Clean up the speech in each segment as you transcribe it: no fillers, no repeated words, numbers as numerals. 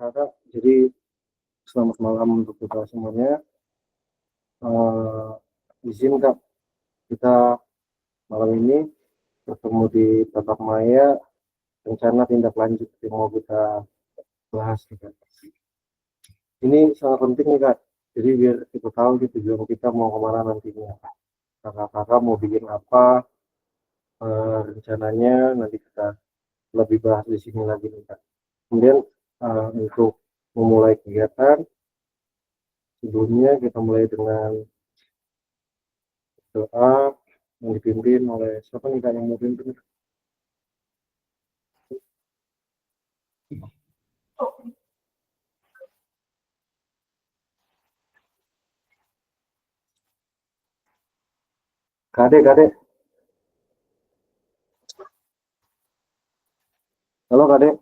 kakak-kakak. Jadi selamat malam untuk kita semuanya. Izin kak, kita malam ini bertemu di tatap maya rencana tindak lanjut yang mau kita bahas nih, kak. Ini sangat penting nih kak. Jadi biar kita tahu di tujuan kita mau kemana nantinya. Kakak-kakak mau bikin apa, rencananya nanti kita lebih bahas di sini lagi nih kak. Kemudian untuk memulai kegiatan, sebelumnya kita mulai dengan doa yang dipimpin oleh siapa nih kak yang mau pimpin? Kade, kade. Halo kade.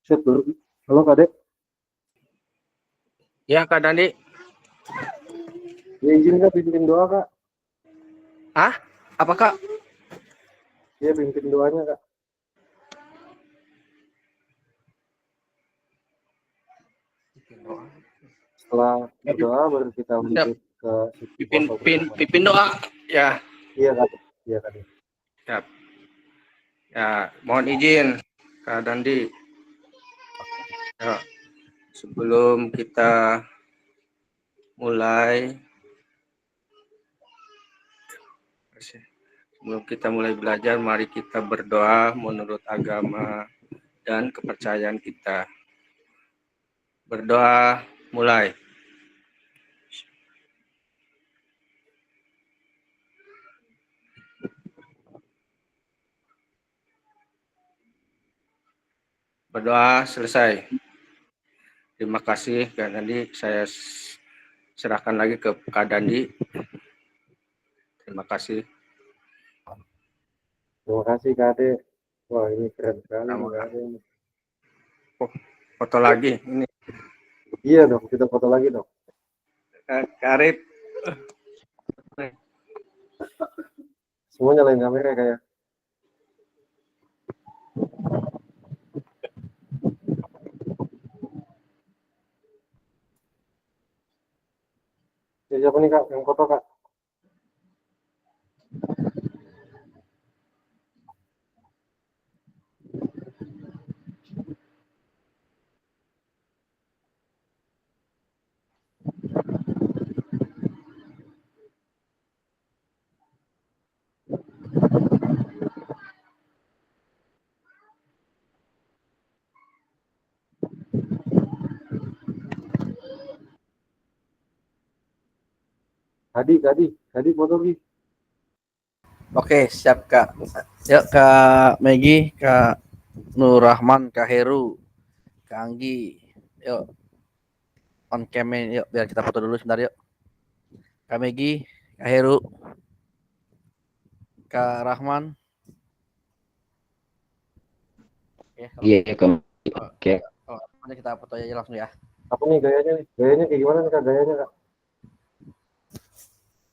Set baru. Halo kade. Ya Kak Dandi. Ya izin kak pimpin doa kak. Ah, apa Kak? Ya pimpin doanya kak. Setelah berdoa baru kita lanjut ke Pimpin doa. Ya. Iya kak. Iya kak. Siap. Ya, mohon izin Kak Dandi. Ya, sebelum kita mulai belajar, mari kita berdoa menurut agama dan kepercayaan kita. Berdoa mulai. Berdoa selesai. Terima kasih Kak Dandi. Saya serahkan lagi ke Kak Dandi. Terima kasih. Terima kasih kak Ade. Wah ini keren sekali nih kak Ade. Foto lagi ini. Iya dong, kita foto lagi dong. Karib. Semua nyalain kamera kayak. Ya, siapa nih kak yang foto kak? Hadi foto lagi. Oke, siap Kak. Yuk Kak Megi, Kak Nur Rahman, Kak Heru, Kak Anggi. Yuk on cam yuk biar kita foto dulu sebentar yuk. Kak Megi, Kak Heru, Kak Rahman. Iya, oke. Nanti kita foto aja langsung ya. Apa nih gayanya nih? Gayanya kayak gimana nih kak gayanya kak?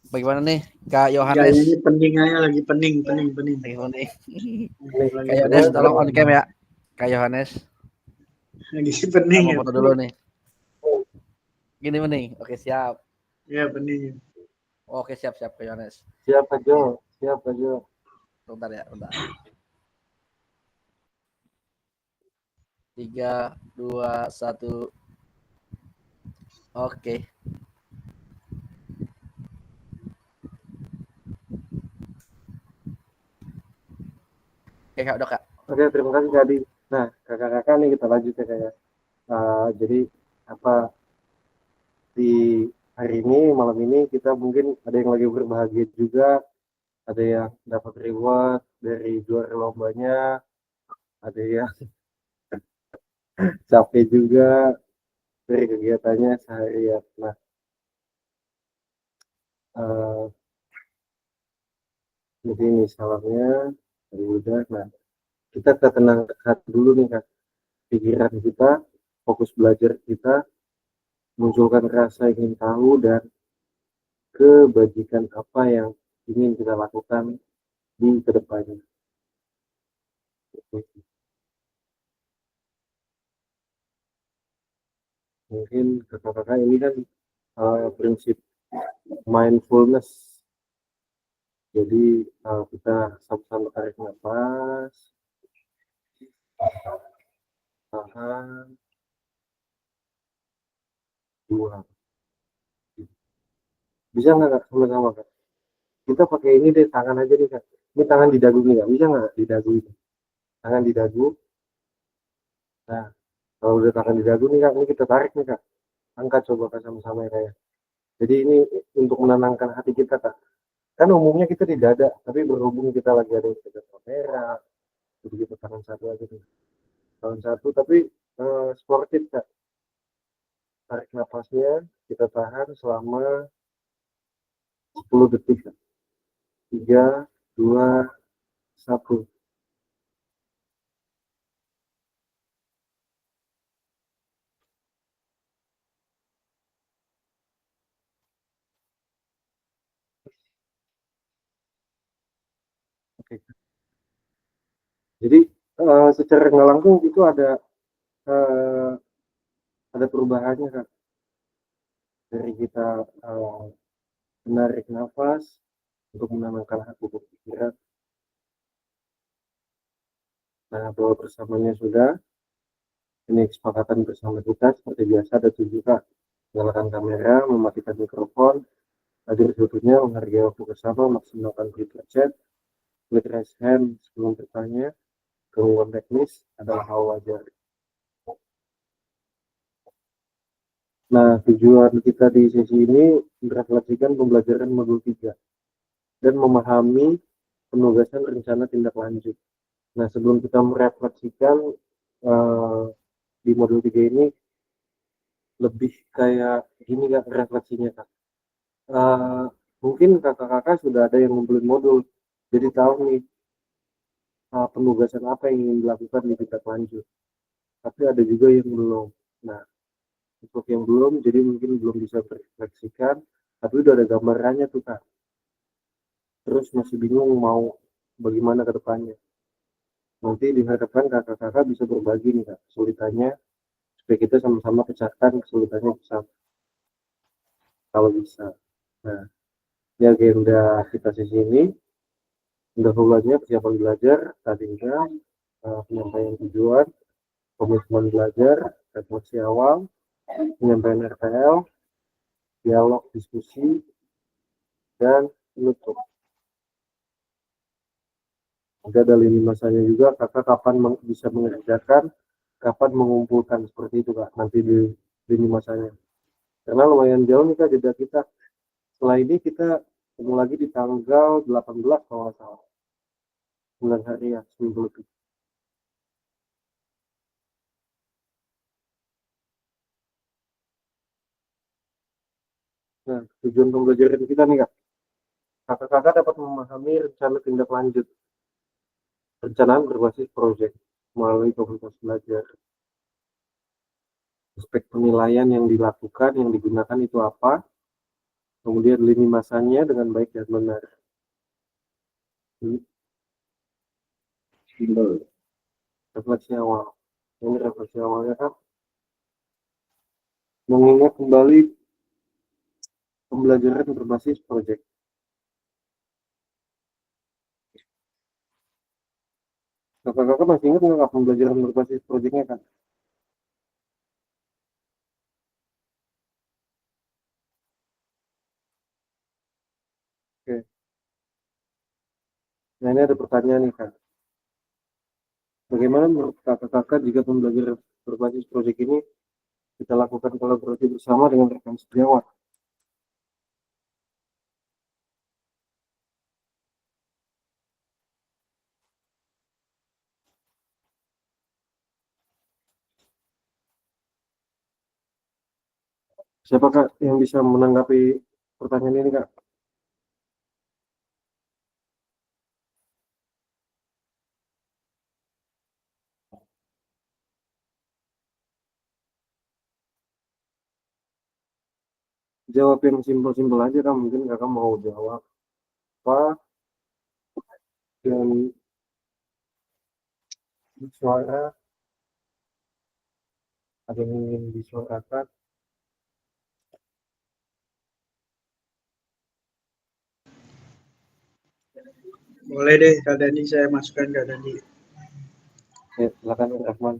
Bagaimana nih Kak Yohanes? Gayanya pening aja lagi pening. Kak Yohanes tolong on cam ya. Kak Yohanes. Lagi pening ya. ya. Foto dulu nih. Gini pening. Oke, siap. Ya pening. Oke, siap Kak Yohanes. Siap aja. Bentar ya, bentar. 3, 2, 1. Oke. Oke Kak, udah Kak. Oke, terima kasih Kak Adi. Nah, kakak-kakak nih kita lanjut ya kayak. Jadi apa di hari ini, malam ini kita mungkin ada yang lagi berbahagia juga, ada yang dapat reward dari juara lombanya, ada yang capek juga dari kegiatannya seharian. Nah, Eh, jadi ini salamnya dari udah. Nah, kita tenangkan hati dulu nih Kak. Pikiran kita, fokus belajar kita, munculkan rasa ingin tahu dan kebajikan apa yang ingin kita lakukan di kedepannya. Mungkin kakak-kakak ini kan prinsip mindfulness. Jadi kita sama-sama tarik nafas, tahan, buang. Bisa nggak Kak? Sama-sama Kak? Kita pakai ini deh, tangan aja nih Kak. Ini tangan di dagu nih Kak. Bisa nggak di dagu ini? Tangan di dagu. Nah, kalau udah tangan di dagu nih Kak, ini kita tarik nih Kak. Angkat coba Kak sama-sama ya Kak ya. Jadi ini untuk menenangkan hati kita Kak. Kan umumnya kita di dada, tapi berhubung kita lagi ada yang pegang kamera, jadi kita tangan satu aja nih. Tangan satu, tapi sportif Kak. Tarik nafasnya, kita tahan selama 10 detik Kak. 3, 2, 1. Oke. Jadi secara nggak langsung itu eh, ada perubahannya Kak. Dari kita menarik nafas untuk menenangkan hati dan pikiran. Nah, bahwa bersamanya sudah, ini kesepakatan bersama kita seperti biasa ada 7 Kak. Nyalakan kamera, mematikan mikrofon, hadir seutuhnya, menghargai waktu bersama, maksimalkan fitur chat, klik raise hand sebelum bertanya, gangguan teknis adalah hal wajar. Nah, tujuan kita di sesi ini merefleksikan pembelajaran modul 3 dan memahami penugasan rencana tindak lanjut. Nah, sebelum kita merefleksikan uh, di modul 3 ini lebih kayak gini Kak refleksinya Kak. Uh, Mungkin kakak-kakak sudah ada yang ngumpulin modul, jadi tahu nih penugasan apa yang ingin dilakukan di tindak lanjut. Tapi ada juga yang belum. Nah, untuk yang belum, jadi mungkin belum bisa merefleksikan, tapi udah ada gambarannya tuh Kak. Terus masih bingung mau bagaimana ke depannya. Nanti diharapkan kakak-kakak bisa berbagi nih Kak, kesulitannya, supaya kita sama-sama pecahkan kesulitannya bersama, kalau bisa. Nah, di agenda kita sesi ini, pendahuluannya persiapan belajar, tadi kan, penyampaian tujuan, komitmen belajar, refleksi awal, penyampaian RPL, dialog diskusi, dan penutup. Ada lini masanya juga, kakak kapan bisa mengerjakan, kapan mengumpulkan, seperti itu Kak, nanti di lini masanya. Karena lumayan jauh nih Kak jeda kita. Setelah ini kita ketemu lagi di tanggal 18 kalau nggak salah. 9 hari ya, seminggu lebih. Nah, tujuan pembelajaran kita nih Kak. Kakak-kakak dapat memahami rencana tindak lanjut. Perencanaan berbasis proyek melalui komunitas belajar. Aspek penilaian yang dilakukan, yang digunakan itu apa. Kemudian lini masanya dengan baik dan benar. Refleksi awal. Ini refleksi awalnya kan. Mengingat kembali pembelajaran berbasis proyek. Kakak-kakak masih ingat nggak pembelajaran berbasis proyeknya kan? Oke. Nah ini ada pertanyaan nih Kak. Bagaimana menurut kakak-kakak jika pembelajaran berbasis proyek ini kita lakukan kolaborasi bersama dengan rekan sejawat? Siapa Kak yang bisa menanggapi pertanyaan ini Kak? Jawab yang simpel-simpel aja kan, mungkin kakak mau jawab apa dan suara ada yang ingin disuarakan. Boleh deh Kak Dandi, saya masukkan Kak Dandi. Ya, silakan Rahman.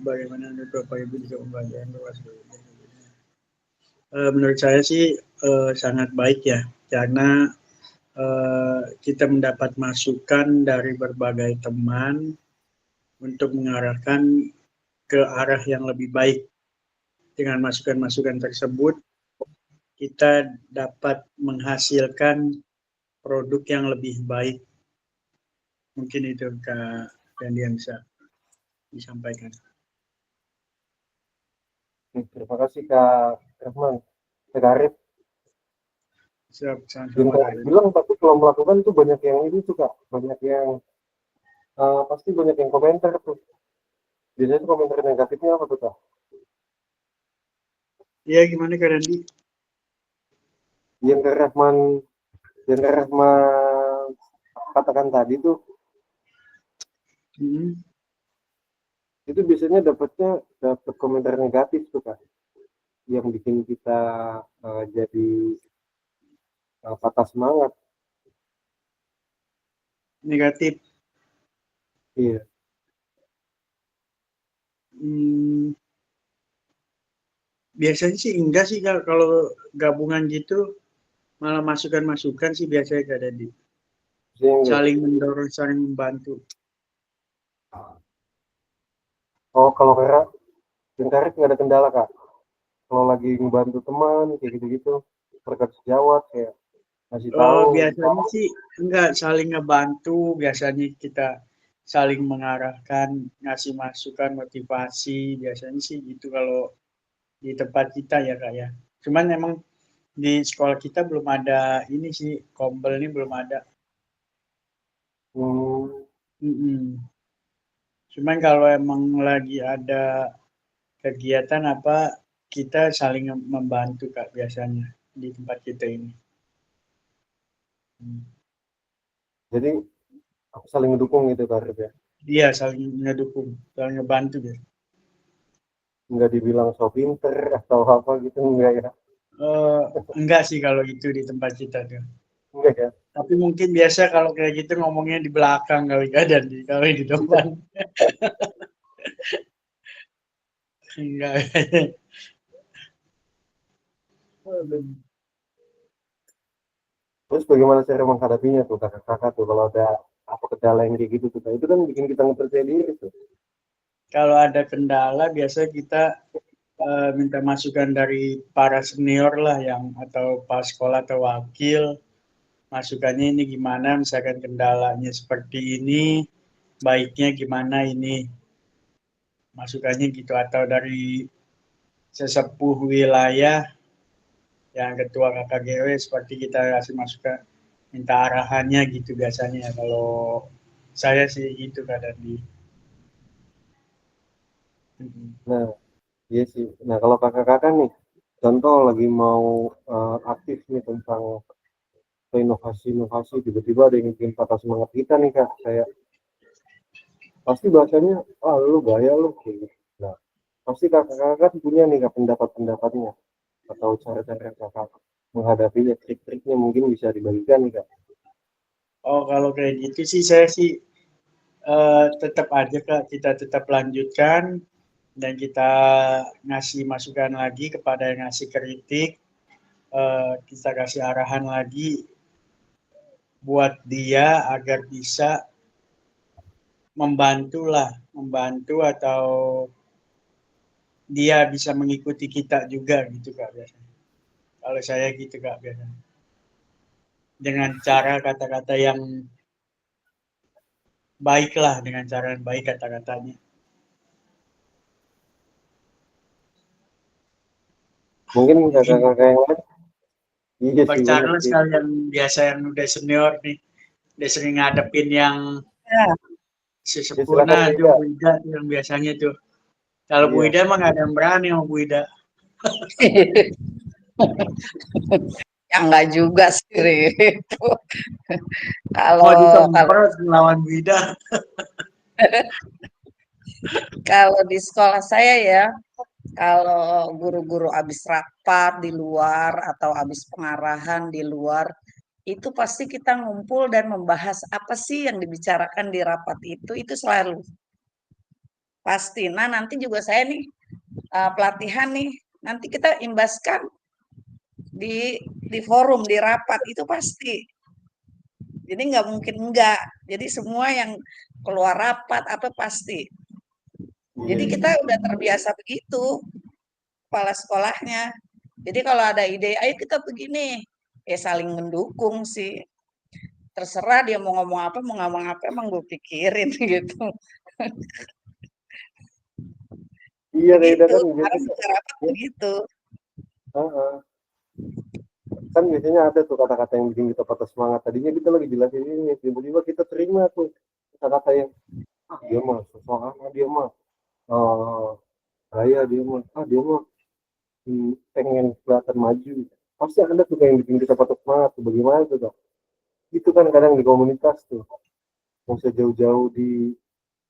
Bagaimana menurut Bapak Ibu jika pembelajaran luas? Menurut saya sih sangat baik ya, karena kita mendapat masukan dari berbagai teman untuk mengarahkan ke arah yang lebih baik. Dengan masukan-masukan tersebut, kita dapat menghasilkan produk yang lebih baik. Mungkin itu Kak Dandi yang bisa disampaikan. Terima kasih Kak Rahman. Kak Arif, Siap, yang sama-sama Kak Kak Arif Dandi. bilang, tapi kalau melakukan tuh banyak yang itu tuh Kak, banyak yang pasti banyak yang komentar tuh. Biasanya tuh komentar negatifnya apa tuh Kak? Iya, gimana Kak Dandi? Yang Kak Rahman, yang Kak Rahman katakan tadi tuh, itu biasanya dapat komentar negatif tuh Kak, yang bikin kita jadi patah semangat. Negatif. Iya. Biasanya sih enggak sih kalau gabungan gitu, malah masukan-masukan sih biasanya Kak Dandi. Sehingga, Saling mendorong, saling membantu. oh kalau Kak, yang Kak nggak ada kendala Kak, kalau lagi ngebantu teman kayak gitu-gitu, berkat sejawat kayak ngasih tahu. Biasanya sih enggak, saling ngebantu, biasanya kita saling mengarahkan, ngasih masukan, motivasi, biasanya sih gitu kalau di tempat kita ya Kak ya. Cuman emang di sekolah kita belum ada ini sih, kombel ini belum ada. Cuman kalau emang lagi ada kegiatan apa, kita saling membantu Kak biasanya di tempat kita ini. Jadi aku saling mendukung gitu Kak Arif ya. Iya, saling ngedukung, saling ngebantu ya. Nggak dibilang so pinter atau apa gitu, enggak ya. Enggak sih kalau itu di tempat kita tuh. Enggak ya. Tapi mungkin biasa kalau kayak gitu ngomongnya di belakang kali dan kalau di depan. Enggak. Terus bagaimana cara menghadapinya tuh kakak-kakak tuh kalau ada apa kendala yang kayak gitu tuh Kak? Itu kan bikin kita nggak percaya diri tuh. Kalau ada kendala biasa kita minta masukan dari para senior lah yang atau pas sekolah atau wakil, masukannya ini gimana, misalkan kendalanya seperti ini, baiknya gimana ini, masukannya gitu, atau dari sesepuh wilayah yang ketua KKGW seperti kita kasih masukan, minta arahannya gitu biasanya. Kalau saya sih gitu Kak Dandi. Nah, iya sih. Nah, kalau kakak-kakak nih, contoh lagi mau aktif nih tentang inovasi-inovasi, tiba-tiba ada yang bikin patah semangat kita nih Kak. Kayak pasti bahasanya, ah lu gaya lu kayak gitu. Nah, pasti kakak-kakak punya nih Kak pendapat-pendapatnya atau cara-cara kakak menghadapinya, trik-triknya mungkin bisa dibagikan nih Kak. Oh kalau kayak gitu sih saya sih tetap aja Kak, kita tetap lanjutkan dan kita ngasih masukan lagi kepada yang ngasih kritik, kita kasih arahan lagi buat dia agar bisa membantu atau dia bisa mengikuti kita juga gitu Kak biasanya. Kalau saya gitu Kak biasanya. Dengan cara kata-kata yang baik lah, dengan cara yang baik kata-katanya. Mungkin Mungkin kakak-kakak yang lain, iya Bang sih bener Charles sih. kalian biasa yang udah senior nih, udah sering ngadepin yang Ya sesepuh, silakan nah tuh Beda. Bu Ida tuh yang biasanya tuh. Kalau Bu Iya. Ida mah nggak ada yang berani sama Bu Ida. Ya enggak juga sih, Rip. Mau Kalau kalau disemprot lawan bidan. kalau di sekolah saya ya, kalau guru-guru habis rapat di luar atau habis pengarahan di luar, itu pasti kita ngumpul dan membahas apa sih yang dibicarakan di rapat itu selalu pasti. Nah, nanti juga saya nih pelatihan nih, nanti kita imbaskan di forum, di rapat itu pasti. Jadi nggak mungkin enggak. Jadi semua yang keluar rapat apa pasti. Jadi Iya. kita udah terbiasa begitu, kepala sekolahnya. Jadi kalau ada ide, ayo kita begini, ya saling mendukung sih. Terserah dia mau ngomong apa, emang gue pikirin gitu. Iya Reda Begitu, kan kemarin biasanya juga rapat ya, begitu. heeh. Kan biasanya ada tuh kata-kata yang bikin kita patah semangat. Tadinya kita lagi jelasin ini, tiba-tiba kita terima tuh kata-kata yang dia mah sosokan, dia mah saya dia mah dia mah pengen kelihatan maju. Pasti ada tuh yang bikin kita patah semangat tuh. Bagaimana tuh Kak? Itu kan kadang di komunitas tuh, mau jauh-jauh di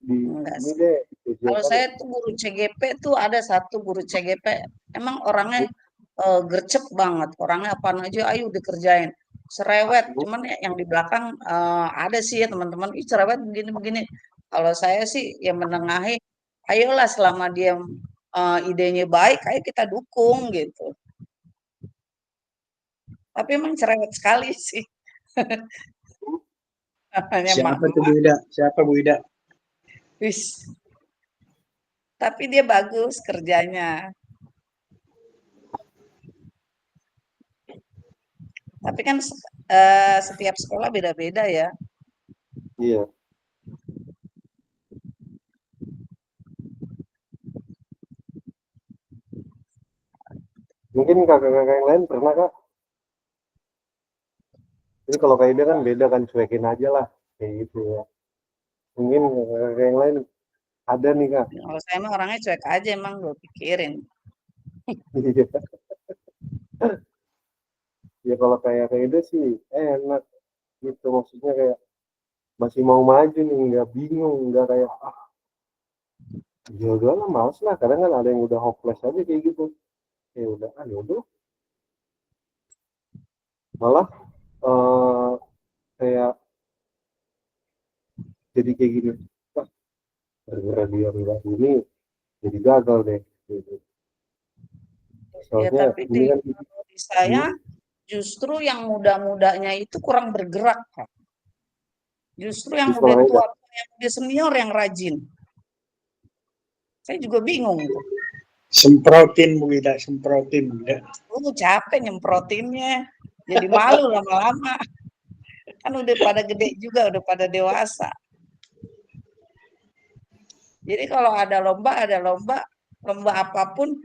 Enggak ini sih. deh, Kalau kegiatan. saya tuh guru CGP tuh ada satu guru CGP, emang orangnya gercep banget. Orangnya apa aja, ayo dikerjain. Cerewet, cuman ya yang di belakang ada sih ya teman-teman, ih cerewet begini-begini. Kalau saya sih yang menengahi, ayolah selama dia idenya baik, ayo kita dukung gitu. Tapi emang cerewet sekali sih. Namanya Siapa tuh Bu mak-mak, Ida? Siapa Bu Ida? wis. Tapi dia bagus kerjanya. Tapi kan setiap sekolah beda-beda ya. Iya, mungkin kakak-kakak yang lain pernah Kak. Jadi kalau kayak dia kan beda kan, cuekin aja lah kayak gitu ya. Mungkin kakak-kakak yang lain ada nih Kak. Kalau saya mah orangnya cuek aja emang gue pikirin. Iya. Ya kalau kayak dia sih enak gitu, maksudnya kayak masih mau maju nih, nggak bingung, nggak kayak ya udah lah males lah. Kadang kan ada yang udah hopeless aja kayak gitu, ya udah ya udah malah eh kayak jadi kayak gini, wah gara-gara dia nggak ini jadi gagal deh gitu. Ya Soalnya tapi ini kan di saya hmm, justru yang muda-mudanya itu kurang bergerak, Kak. Justru di yang udah sekolah tua, aja. yang udah senior yang rajin. Saya juga bingung tuh. Semprotin Bu Ida, semprotin Bu Ida. Capek nyemprotinnya. Jadi malu lama-lama. Kan udah pada gede juga, udah pada dewasa. Jadi kalau ada lomba apapun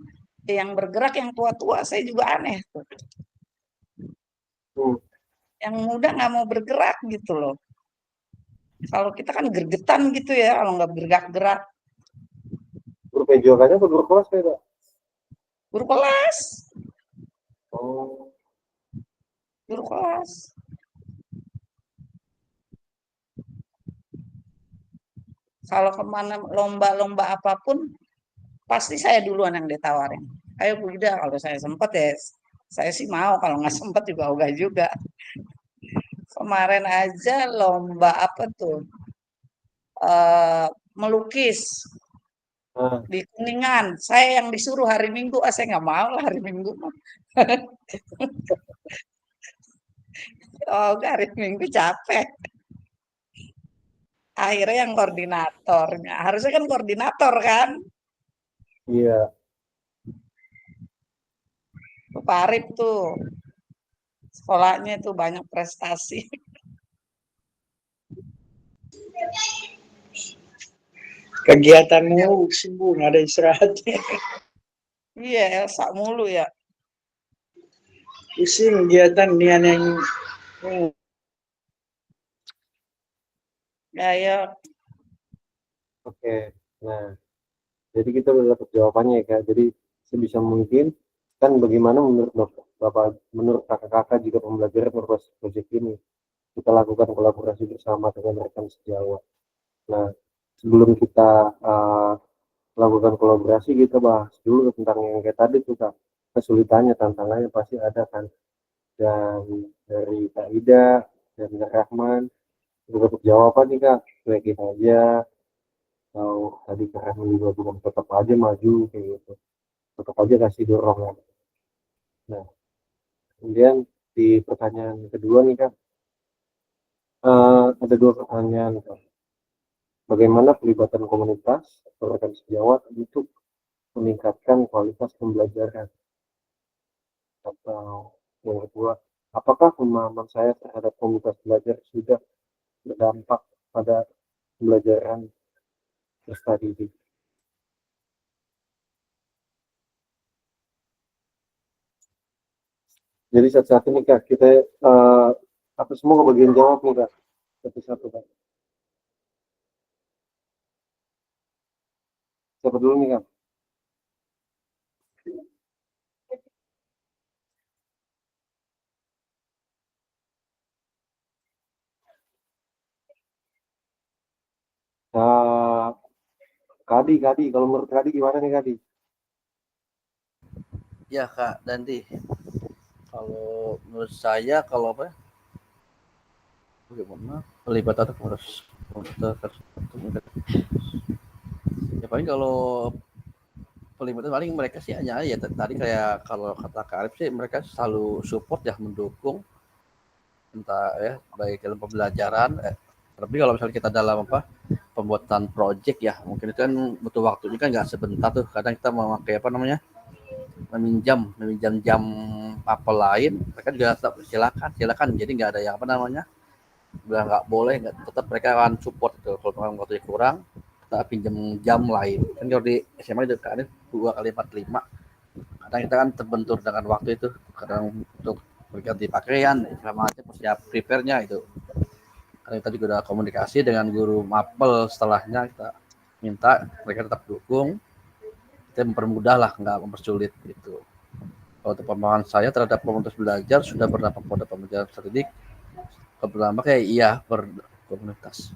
yang bergerak yang tua-tua, saya juga aneh tuh. Hmm. Yang muda nggak mau bergerak gitu loh. Kalau kita kan gergetan gitu ya, kalau nggak bergerak-gerak. Guru PJOK-nya atau guru kelas beda? Guru kelas, Oh, guru kelas. Kalau kemana lomba-lomba apapun, pasti saya duluan yang ditawarin. Ayo Bu Ida, kalau saya sempet ya, saya sih mau. Kalau nggak sempet juga ogah juga. Kemarin aja lomba apa tuh? Melukis nah, di Kuningan. Saya yang disuruh hari Minggu, saya nggak mau lah hari Minggu. Oh, hari Minggu capek. Akhirnya yang koordinatornya. Harusnya kan koordinator kan. iya. Pak Arif tuh. Sekolahnya tuh banyak prestasi. Kegiatanmu sibuk, nggak ada istirahatnya. Iya, Elsa mulu ya. Pusing kegiatan nian yang Ya, ya. Oke. Nah, jadi kita udah dapat jawabannya ya Kak. Jadi sebisa mungkin Kan bagaimana menurut Bapak, menurut kakak-kakak jika pembelajaran berbasis proyek ini kita lakukan kolaborasi bersama dengan rekan sejawat. Nah, sebelum kita lakukan kolaborasi, kita bahas dulu tentang yang kayak tadi tuh Kak, kesulitannya, tantangannya pasti ada kan. Dan dari Kak Ida dan Kak Rahman untuk jawaban nih Kak, cuekin aja, atau tadi Kak Rahman juga bilang tetap aja maju kayak gitu, tetap aja kasih dorongan. Nah, kemudian di pertanyaan kedua nih Kak, ada dua pertanyaan Kak. Bagaimana pelibatan komunitas atau rekan sejawat untuk meningkatkan kualitas pembelajaran? Atau yang kedua, apakah pemahaman saya terhadap komunitas belajar sudah berdampak pada pembelajaran berstudi? Jadi satu-satu nih Kak, kita apa semua kebagian jawab nih Kak, satu-satu Kak. Siapa dulu nih Kak? Nah, Kadi, kalau menurut Kadi gimana nih Kadi? Ya Kak Dandi, kalau menurut saya kalau apa? Bagaimana pelibatan harus ya paling kalau pelibatan paling mereka sih hanya ya tadi kayak kalau kata Kak Arif sih mereka selalu support ya mendukung entah ya baik dalam pembelajaran tapi kalau misalnya kita dalam apa pembuatan project ya mungkin itu kan butuh waktunya kan nggak sebentar tuh kadang kita memakai apa namanya meminjam jam apa lain mereka juga tetap silakan jadi nggak ada yang apa namanya bilang nggak boleh nggak tetap mereka akan support itu kalau memang waktunya kurang kita pinjam jam lain kan kalau di SMA itu kan 2 kali 45 kadang kita kan terbentur dengan waktu itu kadang untuk berganti pakaian sama aja siap prepare-nya itu karena kita juga udah komunikasi dengan guru mapel setelahnya kita minta mereka tetap dukung kita mempermudah lah nggak mempersulit gitu kalau untuk pemahaman saya terhadap komunitas belajar sudah berdampak pada pembelajaran terdidik berdampak kayak iya berkomunitas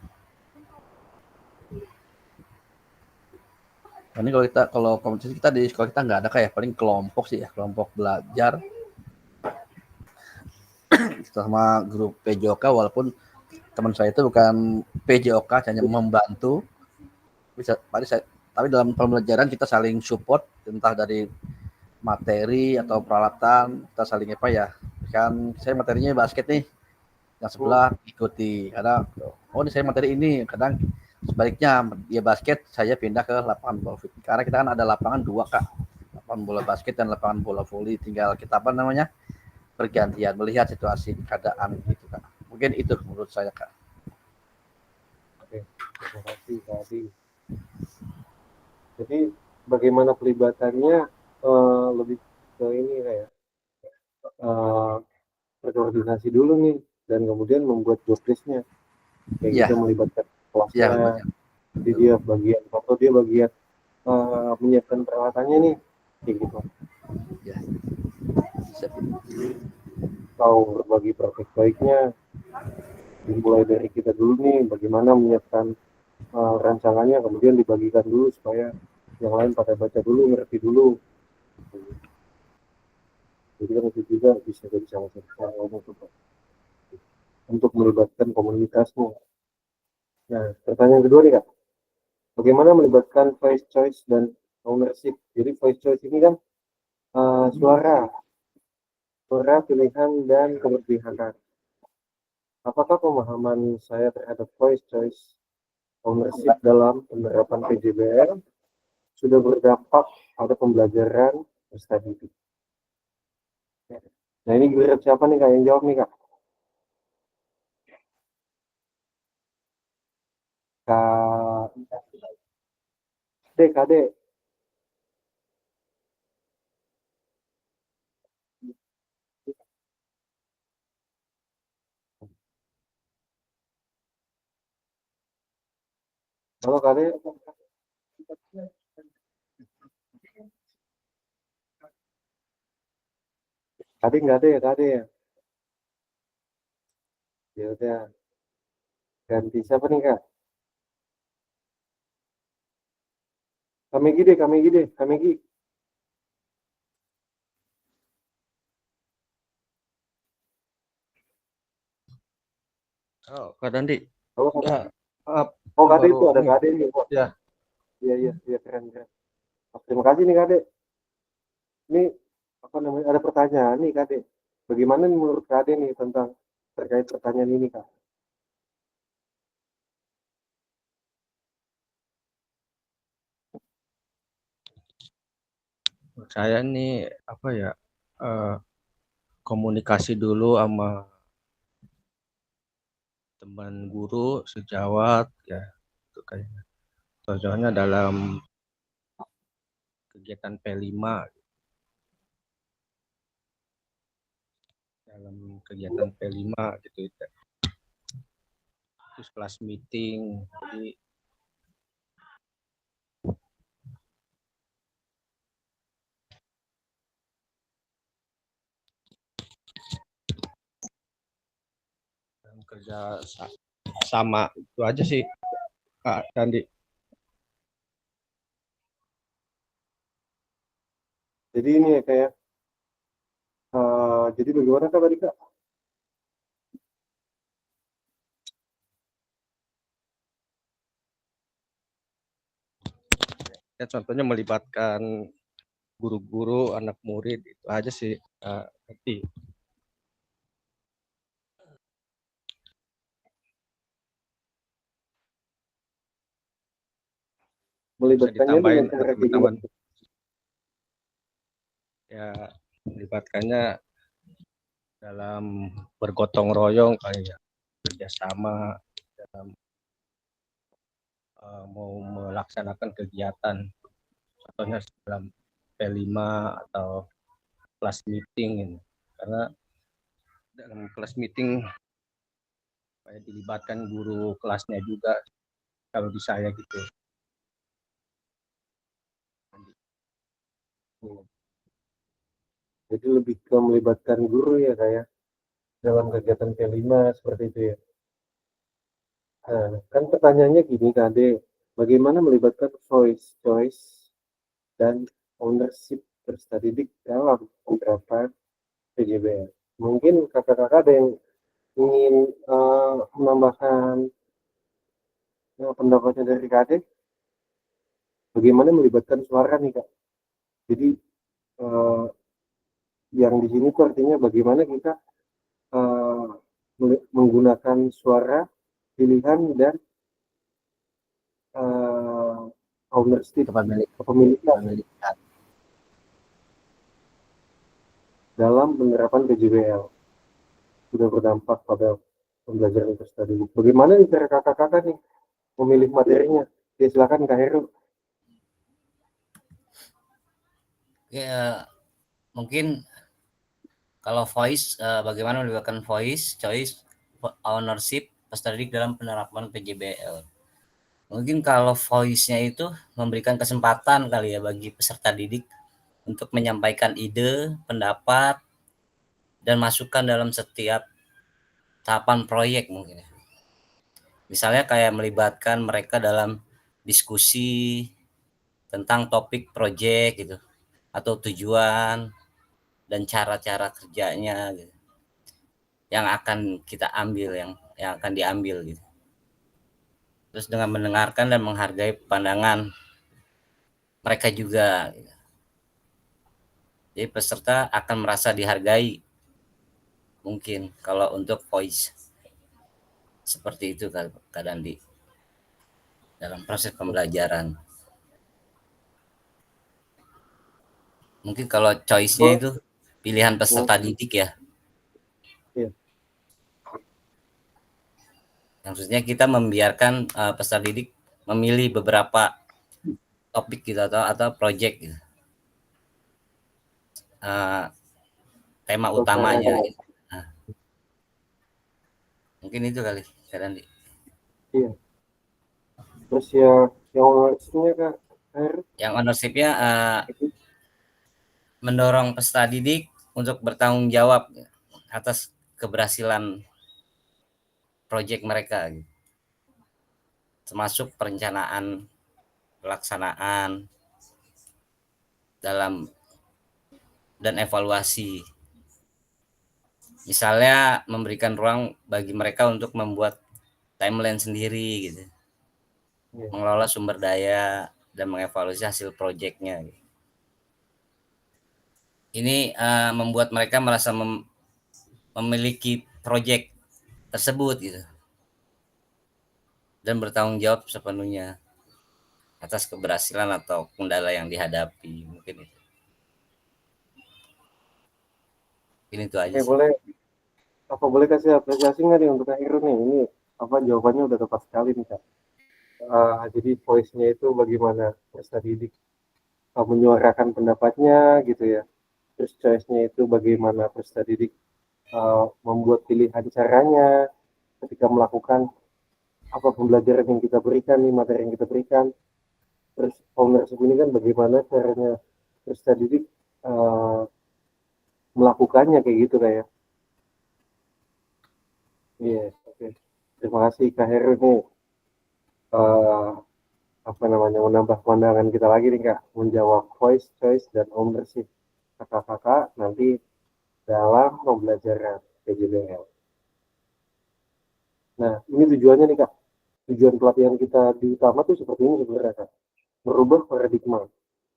ini kalau komunitas kita di sekolah kita nggak ada kayak paling kelompok sih ya kelompok belajar sama grup PJOK walaupun teman saya itu bukan PJOK hanya membantu bisa tapi dalam pembelajaran kita saling support entah dari materi atau peralatan kita saling apa ya kan saya materinya basket nih yang sebelah ikuti karena oh ini saya materi ini kadang sebaliknya dia basket saya pindah ke lapangan bola voli karena kita kan ada lapangan dua Kak lapangan bola basket dan lapangan bola voli tinggal kita apa namanya bergantian melihat situasi keadaan gitu Kak mungkin itu menurut saya Kak. Oke, terima kasih Kadi. Jadi bagaimana pelibatannya lebih ke ini kayak berkoordinasi dulu nih dan kemudian membuat job list-nya kayak Ya, kita melibatkan ya kelasnya, banyak. jadi dia bagian atau dia bagian menyiapkan peralatannya nih kayak gitu, Ya, bisa. atau berbagi praktik baiknya dimulai dari kita dulu nih bagaimana menyiapkan rancangannya kemudian dibagikan dulu supaya yang lain pada baca dulu ngerti dulu, jadi kan itu juga bisa jadi salah satu cara untuk melibatkan komunitasnya. Nah, pertanyaan kedua nih Kak, bagaimana melibatkan voice choice dan ownership? Jadi voice choice ini kan suara, suara pilihan dan keberpihakan. Apakah pemahaman saya terhadap voice choice ownership dalam penerapan PJBR sudah berdampak pada pembelajaran berstudi? Nah ini giliran siapa nih Kak yang jawab nih Kak? Kak KD. Halo KD. Kade nggak ada ya, Kade ya? Ya udah, ganti siapa nih Kak? Kamegi deh, Kamegi deh, Kamegi. Oh, Kak Dandi. Oh, Ya, uh, oh Kade baru itu ada nih. Kade nih. Wah, Ya, iya, iya, iya, keren, keren. Oh, terima kasih nih Kade. Ini apa namanya? Ada pertanyaan nih Kade. Bagaimana nih menurut Kade nih tentang terkait pertanyaan ini Kak? saya nih apa ya? eh, Komunikasi dulu sama teman guru sejawat ya. Itu kayaknya. Contohnya dalam kegiatan P5, dalam kegiatan P5 gitu. Terus kelas meeting. Jadi dalam kerja sama itu aja sih Kak Dandi. Jadi ini ya kayak, jadi bagaimana Kak tadi Kak? Ya contohnya melibatkan guru-guru, anak murid itu aja sih nanti bisa Melibatkannya ditambahin dengan cara kayak teman-teman gimana? ya melibatkannya dalam bergotong royong kali ya, kerjasama dalam mau melaksanakan kegiatan, contohnya dalam P5 atau kelas meeting ini. Karena dalam kelas meeting kayak dilibatkan guru kelasnya juga kalau di saya gitu. Jadi lebih ke melibatkan guru ya kayak dalam kegiatan P5 seperti itu ya. Nah, kan pertanyaannya gini Kade, bagaimana melibatkan voice, choice, dan ownership peserta didik dalam penerapan PJBL? Mungkin kakak-kakak ada yang ingin menambahkan pendapatnya dari Kade, bagaimana melibatkan suara nih Kak? Jadi eh, yang di sini tuh artinya bagaimana kita eh, menggunakan suara pilihan dan eh, ownership kepemilikan dalam penerapan PJBL sudah berdampak pada pembelajaran peserta didik. Bagaimana nih cara kakak-kakak nih memilih materinya? Ya silakan Kak Heru. Ya, mungkin kalau voice, bagaimana melibatkan voice, choice, ownership peserta didik dalam penerapan PJBL. Mungkin kalau voice-nya itu memberikan kesempatan kali ya bagi peserta didik untuk menyampaikan ide, pendapat, dan masukan dalam setiap tahapan proyek mungkin. Misalnya kayak melibatkan mereka dalam diskusi tentang topik proyek gitu, atau tujuan dan cara-cara kerjanya gitu, yang akan kita ambil, yang akan diambil gitu. Terus dengan mendengarkan dan menghargai pandangan mereka juga gitu. Jadi peserta akan merasa dihargai mungkin kalau untuk voice seperti itu Kak Dandi dalam proses pembelajaran. Mungkin kalau choice-nya itu pilihan peserta didik ya. Iya. Maksudnya kita membiarkan peserta didik memilih beberapa topik gitu atau project gitu. Tema utamanya gitu. Nah, mungkin itu kali Kak Dandi. Iya. Terus ya yang ownership-nya Kak Heru. Yang ownership-nya mendorong peserta didik untuk bertanggung jawab atas keberhasilan proyek mereka, termasuk perencanaan, pelaksanaan, dalam dan evaluasi. Misalnya memberikan ruang bagi mereka untuk membuat timeline sendiri gitu, mengelola sumber daya dan mengevaluasi hasil proyeknya. Ini membuat mereka merasa memiliki proyek tersebut gitu, dan bertanggung jawab sepenuhnya atas keberhasilan atau kendala yang dihadapi. Mungkin itu. Ini tuh aja Oke, sih. boleh apa boleh kasih apresiasi nggak nih untuk Kak Heru nih? Ini apa jawabannya udah tepat sekali nih Kak. Jadi voice-nya itu bagaimana peserta didik menyuarakan pendapatnya gitu ya. Terus choice-nya itu bagaimana peserta didik membuat pilihan caranya ketika melakukan apa pembelajaran yang kita berikan nih, materi yang kita berikan. Terus ownership ini kan bagaimana caranya peserta didik uh, melakukannya kayak gitu kayak. Iya, oke. Terima kasih Kak Heru nih. eh, apa namanya menambah pandangan kita lagi nih Kak, menjawab voice, choice, dan ownership kakak-kakak nanti dalam pembelajaran PJBL. Nah, ini tujuannya nih Kak. Tujuan pelatihan kita di utama tuh seperti ini sebenarnya Kak. Merubah paradigma,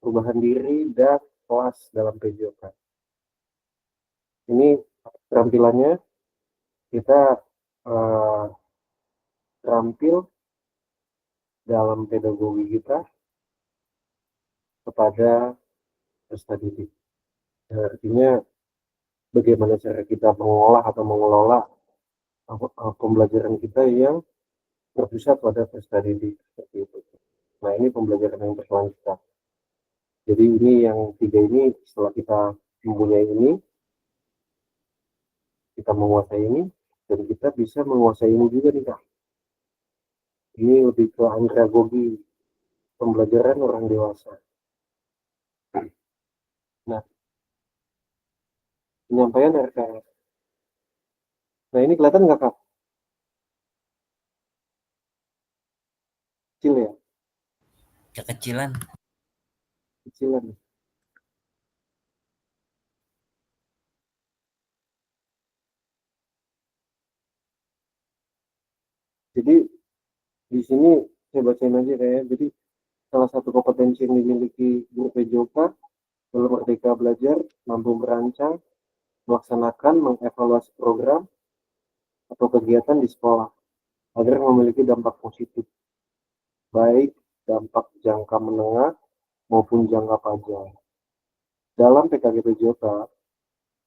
perubahan diri dan kelas dalam PJOK. Ini keterampilannya kita eh, terampil dalam pedagogi kita kepada peserta didik. Artinya bagaimana cara kita mengolah atau mengelola pembelajaran kita yang berpusat pada peserta didik seperti itu. Nah ini pembelajaran yang berkelanjutan. Jadi ini yang tiga ini setelah kita mempunyai ini, kita menguasai ini, dan kita bisa menguasai ini juga nih Kak. Ini lebih ke andragogi pembelajaran orang dewasa. Nah, penyampaian RKS. Nah ini kelihatan nggak Kak? Kecil ya? Kekecilan. Kecilan. Jadi di sini saya bacain aja kayak. Jadi salah satu kompetensi yang dimiliki guru PJOK dalam merdeka belajar, mampu merancang, melaksanakan, mengevaluasi program atau kegiatan di sekolah agar memiliki dampak positif, baik dampak jangka menengah maupun jangka panjang. Dalam PKG PJOK,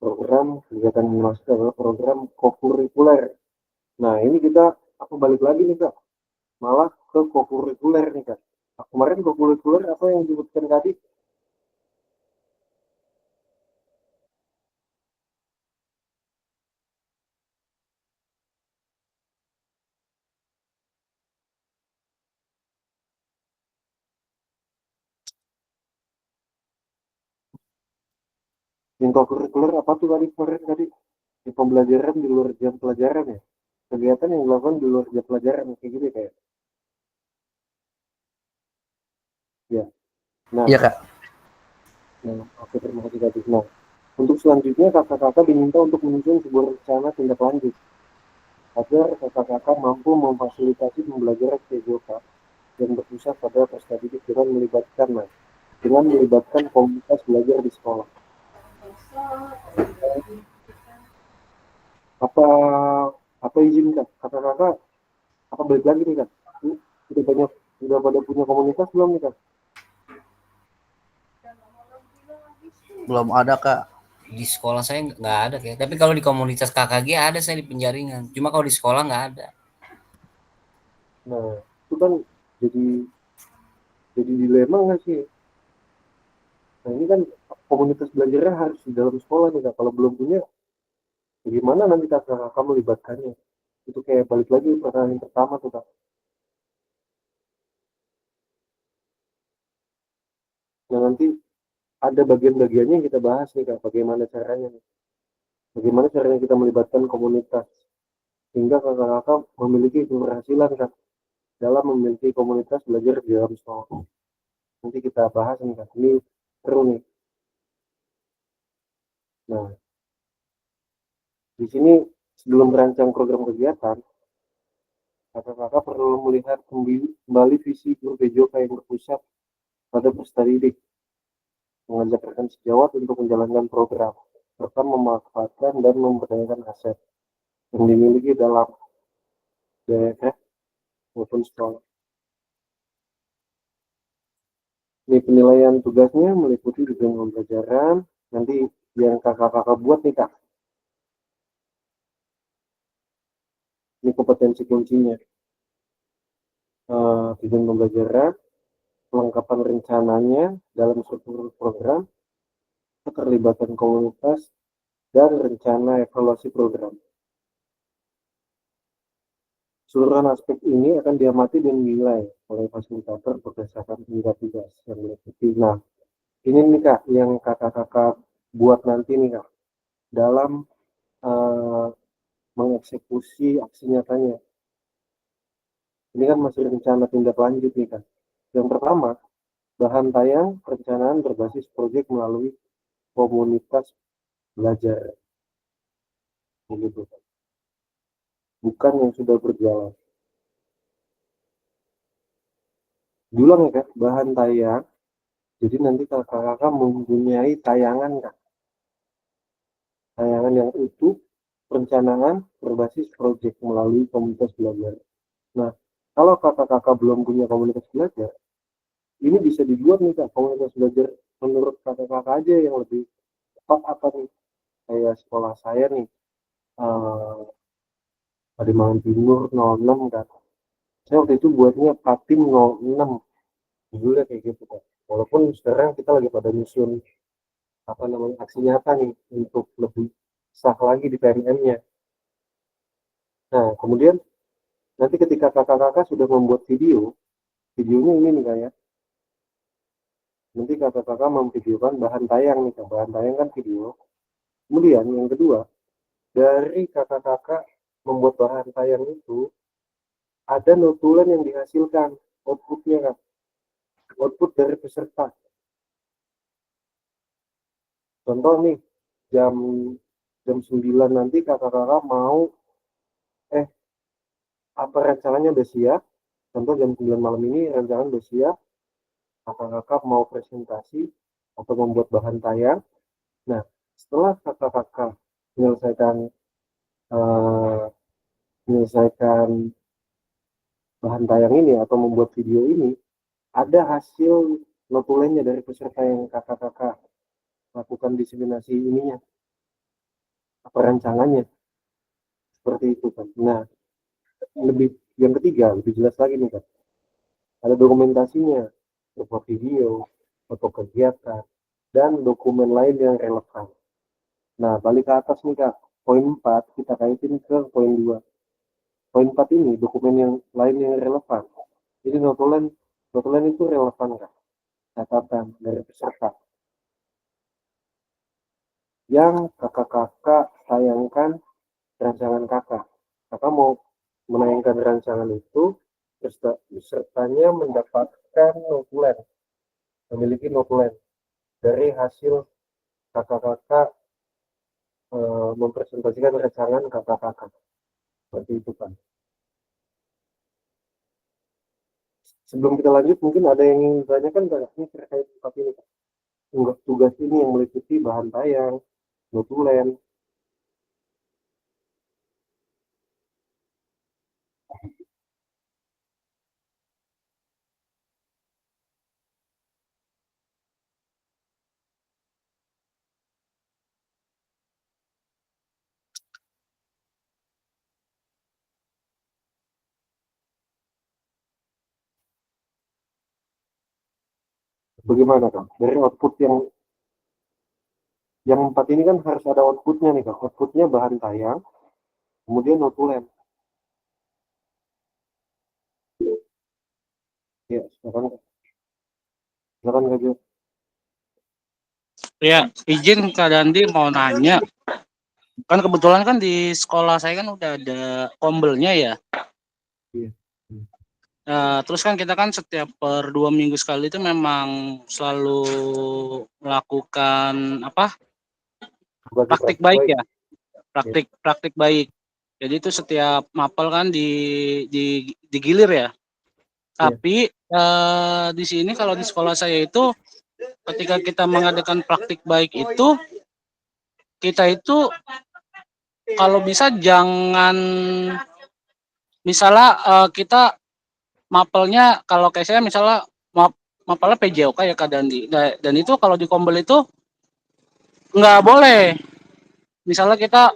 program kegiatan yang dimaksud adalah program kokurikuler. Nah, ini kita aku balik lagi nih Kak, malah ke kokurikuler nih Kak. Kemarin kokurikuler apa yang disebutkan tadi? Yang kokurikuler apa tuh tadi kemarin tadi? Di pembelajaran di luar jam pelajaran ya? Kegiatan yang dilakukan di luar jam pelajaran kayak gitu kayak. Ya. Nah, Iya Kak. nah, oke terima kasih Kak Tisna. Untuk selanjutnya kakak-kakak diminta untuk menyusun sebuah rencana tindak lanjut agar kakak-kakak mampu memfasilitasi pembelajaran PJOK yang berpusat pada peserta didik dengan melibatkan komunitas belajar di sekolah. Apa apa izin Kak? Kakak-kakak apa balik lagi nih Kak? Udah pada punya komunitas belum nih Kak? Belum ada Kak. Di sekolah saya nggak ada kayak, tapi kalau di komunitas KKG ada saya di penjaringan, cuma kalau di sekolah nggak ada. Nah, itu kan jadi dilema nggak sih? Nah, ini kan komunitas belajarnya harus di dalam sekolah nih Kak. Kalau belum punya, bagaimana nanti kakak-kakak melibatkannya? Itu kayak balik lagi pertanyaan yang pertama tuh Kak. Nah, nanti ada bagian-bagiannya yang kita bahas nih Kak, bagaimana caranya nih. Bagaimana caranya kita melibatkan komunitas sehingga kakak-kakak memiliki keberhasilan Kak dalam memiliki komunitas belajar di dalam sekolah. Nanti kita bahas nih Kak, ini seru nih. Nah, di sini sebelum merancang program kegiatan, kakak-kakak perlu melihat kembali visi guru PJOK yang berpusat pada peserta didik, mengajak rekan sejawat untuk menjalankan program, serta memanfaatkan dan memberdayakan aset yang dimiliki dalam daerah maupun sekolah. Ini penilaian tugasnya meliputi tujuan pembelajaran, nanti yang kakak-kakak buat nih Kak. Ini kompetensi kuncinya. Tujuan pembelajaran, kelengkapan rencananya dalam struktur program, keterlibatan komunitas, dan rencana evaluasi program. Seluruh aspek ini akan diamati dan dinilai oleh fasilitator berdasarkan tingkat tugas yang meliputi. Nah, ini nih Kak, yang kakak-kakak buat nanti nih Kak, dalam mengeksekusi aksi nyatanya. Ini kan masih rencana tindak lanjut nih Kak. Yang pertama, bahan tayang perencanaan berbasis proyek melalui komunitas belajar. Begitu. Bukan yang sudah berjalan. Diulang ya Kak, bahan tayang. Jadi nanti kakak-kakak mempunyai tayangan Kak. Tayangan yang utuh, perencanaan berbasis proyek melalui komunitas belajar. Nah, kalau kakak-kakak belum punya komunitas belajar, ini bisa dibuat nih Kak, komunitas belajar menurut kakak-kakak aja yang lebih tepat apa nih. Kayak sekolah saya nih, Pademangan Timur 06 Kak. Saya waktu itu buatnya Patim 06. Judulnya kayak gitu Kak. Walaupun sekarang kita lagi pada nyusun apa namanya aksi nyata nih untuk lebih sah lagi di PMM-nya. Nah, kemudian nanti ketika kakak-kakak sudah membuat videonya ini nih kayak. Nanti kakak-kakak memvideokan bahan tayang nih Kak. Bahan tayang kan video. Kemudian yang kedua, dari kakak-kakak membuat bahan tayang itu, ada notulen yang dihasilkan, outputnya Kak. Output dari peserta. Contoh nih, jam jam 9 nanti kakak-kakak mau apa rencananya udah siap. Contoh jam 9 malam ini rencananya udah siap. Kakak-kakak mau presentasi atau membuat bahan tayang. Nah, setelah kakak-kakak menyelesaikan eh, menyelesaikan bahan tayang ini atau membuat video ini, ada hasil notulennya dari peserta yang kakak-kakak lakukan diseminasi ininya, apa rancangannya, seperti itu kan. Nah, lebih yang ketiga, lebih jelas lagi nih kan, ada dokumentasinya, berupa video, foto kegiatan, dan dokumen lain yang relevan. Nah, balik ke atas nih Kak, poin 4 kita kaitin ke poin 2. Poin 4 ini dokumen yang lain yang relevan. Jadi notulen itu relevan Kak, catatan dari peserta yang kakak-kakak sayangkan rancangan kakak. Kakak mau menayangkan rancangan itu, pesertanya mendapatkan notulen, memiliki notulen dari hasil kakak-kakak mempresentasikan rancangan kakak-kakak. Seperti itu kan. Sebelum kita lanjut, mungkin ada yang ingin ditanyakan Kak, ini terkait tempat ini Kak. Tugas ini yang meliputi bahan tayang, notulen. Bagaimana Kak? Dari output yang 4 ini kan harus ada outputnya nih Kak. Outputnya bahan tayang, kemudian notulen. Ya, silakan Kak. Silakan Kak Jo. Ya, izin Kak Dandi mau nanya. Kan kebetulan kan di sekolah saya kan udah ada kombelnya ya. Iya. Terus kan kita kan setiap per 2 minggu sekali itu memang selalu melakukan apa? Bagi Praktik praktik baik baik. ya, Ya. praktik baik. Jadi itu setiap mapel kan digilir ya. Iya. Tapi di sini kalau di sekolah saya itu ketika kita mengadakan praktik baik itu kita itu kalau bisa jangan misalnya kita mapelnya kalau kayak saya misalnya mapelnya PJOK ya Kak Dandi. Dan itu kalau di Kombel itu nggak boleh. Misalnya kita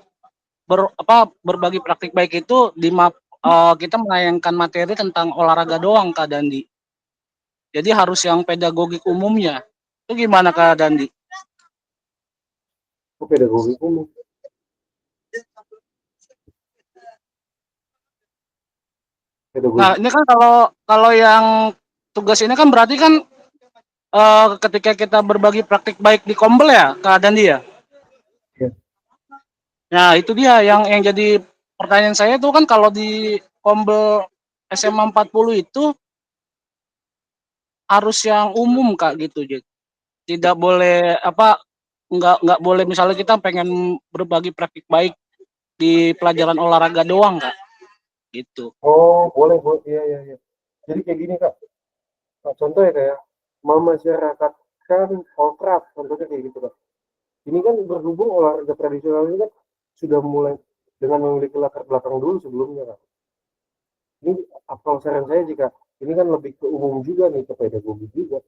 berbagi praktik baik itu kita menayangkan materi tentang olahraga doang Kak Dandi. Jadi harus yang pedagogik umumnya. Itu gimana Kak Dandi? Oh, pedagogi umum. Nah, Pedagogi. ini kan kalau yang tugas ini kan berarti kan ketika kita berbagi praktik baik di Kombel ya Kak Dandi ya. Ya. Nah, itu dia yang jadi pertanyaan saya tuh kan kalau di Kombel SMA 40 itu harus yang umum Kak gitu. Jadi tidak boleh nggak boleh misalnya kita pengen berbagi praktik baik di pelajaran olahraga doang Kak gitu. Oh, boleh, boleh. Iya, iya, iya. Jadi kayak gini, Kak. Nah, contoh ya kayak masyarakat kan kolkrab, contohnya kayak gitu, Kak. Ini kan berhubung olahraga tradisional ini kan sudah mulai dengan memiliki latar belakang dulu sebelumnya, Kak. Ini apa saran saya jika ini kan lebih ke umum juga nih, ke pedagogi juga,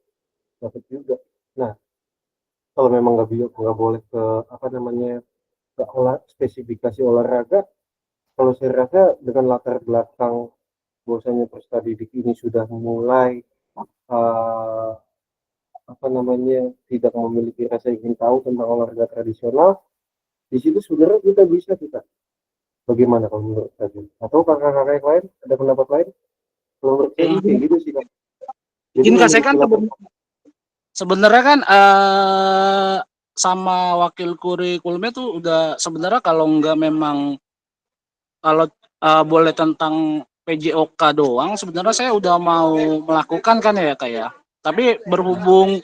dapat juga. Nah, kalau memang nggak boleh ke apa namanya ke spesifikasi olahraga, kalau saya rasa dengan latar belakang bahwasanya peserta didik ini sudah mulai eh, apa namanya tidak memiliki rasa ingin tahu tentang olahraga tradisional, di situ sebenarnya kita bagaimana kalau menurut kalian atau kakak-kakak yang lain ada pendapat lain? Kalau menurut saya sih kayak gitu sih, Kak. Jadi Izin Kak, saya memiliki kan latar. sebenarnya kan sama wakil kurikulumnya tuh udah sebenarnya kalau nggak memang kalau boleh tentang PJOK doang sebenarnya saya udah mau melakukan kan ya kayak. Tapi berhubung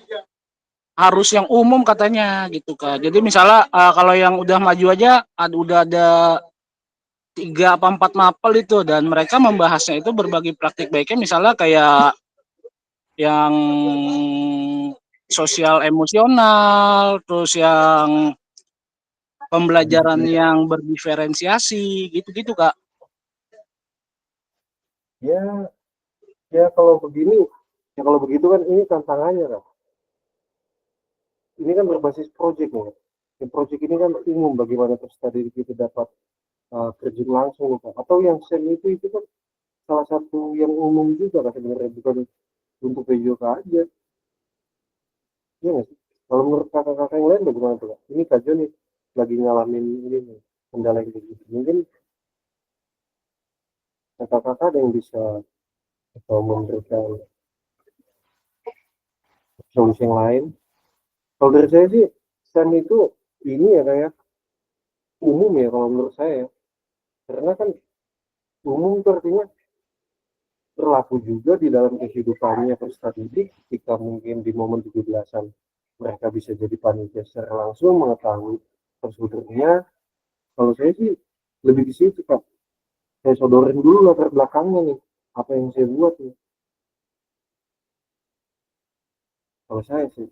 harus yang umum katanya gitu Kak. Jadi misalnya kalau yang udah maju aja udah ada 3 apa 4 mapel itu dan mereka membahasnya itu berbagi praktik baiknya misalnya kayak yang sosial emosional, terus yang pembelajaran yang berdiferensiasi gitu-gitu Kak. Ya, ya kalau begini, ya kalau begitu kan ini tantangannya, kan. Ini kan berbasis project ya. Di project ini kan umum bagaimana peserta didik itu dapat terjun langsung, kan. Atau yang SEM itu kan salah satu yang umum juga kan sebenarnya, bukan untuk PJOK aja. Iya nggak sih? Kalau menurut kakak-kakak yang lain bagaimana tuh, Kak? Ini Kak Joni lagi ngalamin ini nih, kendala yang begitu. Mungkin kakak-kakak ada yang bisa atau memberikan solusi yang lain. Kalau dari saya sih, STEM itu ini ya kayak umum ya kalau menurut saya. Karena kan umum itu artinya berlaku juga di dalam kehidupannya peserta didik ketika mungkin di momen 17-an mereka bisa jadi panitia secara langsung mengetahui prosedurnya. Kalau saya sih lebih di situ, Pak. Saya sodorin dulu latar belakangnya nih, apa yang saya buat nih. Kalau saya sih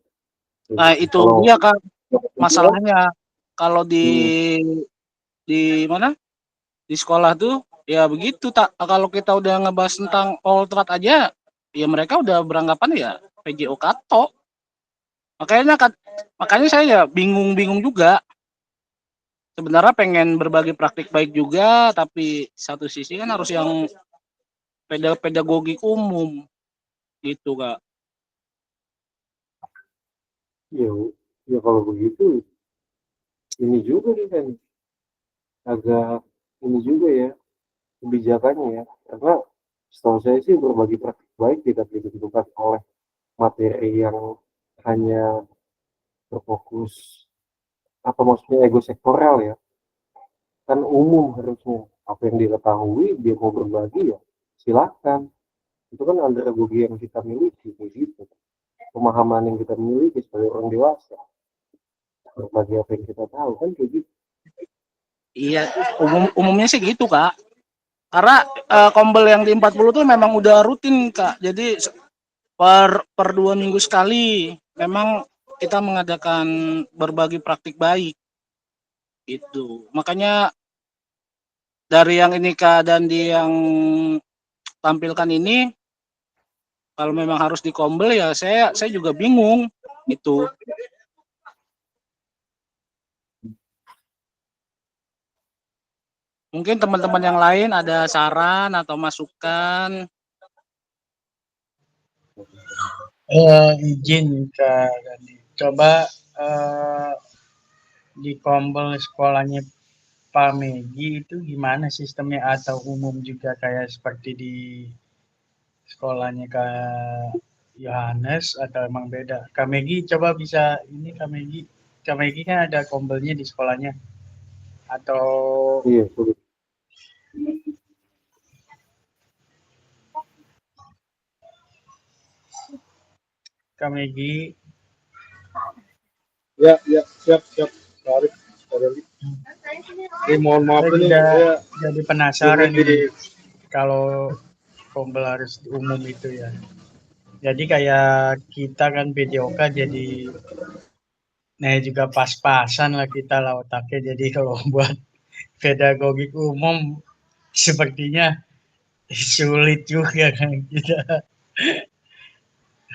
kayak Nah, gitu. itu Kalau dia Kak itu kan masalahnya. Kalau hmm, di mana? Di sekolah tuh ya begitu tak kalau kita udah ngebahas tentang Oltrat aja ya mereka udah beranggapan ya PJO Kato. Makanya saya ya bingung-bingung juga. Sebenarnya pengen berbagi praktik baik juga, tapi satu sisi kan harus yang pedagogik umum gitu Kak. ya, ya kalau begitu ini juga nih kan agak ini juga ya kebijakannya ya. Karena setahu saya sih berbagi praktik baik tidak ditentukan oleh materi yang hanya berfokus apa maksudnya ego sektoral ya, kan umum harusnya apa yang diketahui dia mau berbagi ya silakan, itu kan andragogi yang kita miliki kayak gitu, pemahaman yang kita miliki sebagai orang dewasa berbagi apa yang kita tahu kan kayak gitu. Iya, umumnya sih gitu, Kak. Karena kombel yang di 40 tuh memang udah rutin, Kak. Jadi per 2 minggu sekali memang kita mengadakan berbagi praktik baik. Itu. Makanya dari yang ini Kak dan di yang tampilkan ini kalau memang harus dikombel ya saya juga bingung itu. Mungkin teman-teman yang lain ada saran atau masukan. Izin Kak Gandhi. Coba di kombel sekolahnya Pak Megi itu gimana sistemnya atau umum juga kayak seperti di sekolahnya Kak Yohanes atau emang beda? Kak Megi coba bisa ini Kak Megi kan ada kombelnya di sekolahnya atau Iya sulit. Kak Megi Ya, siap. Tarik. Mohon maaf saya ini juga saya jadi penasaran ini nih kalau kombel harus umum itu ya. Jadi kayak kita kan PJOK jadi juga pas-pasan lah kita lah otaknya. Jadi kalau buat pedagogik umum sepertinya sulit juga kan kita.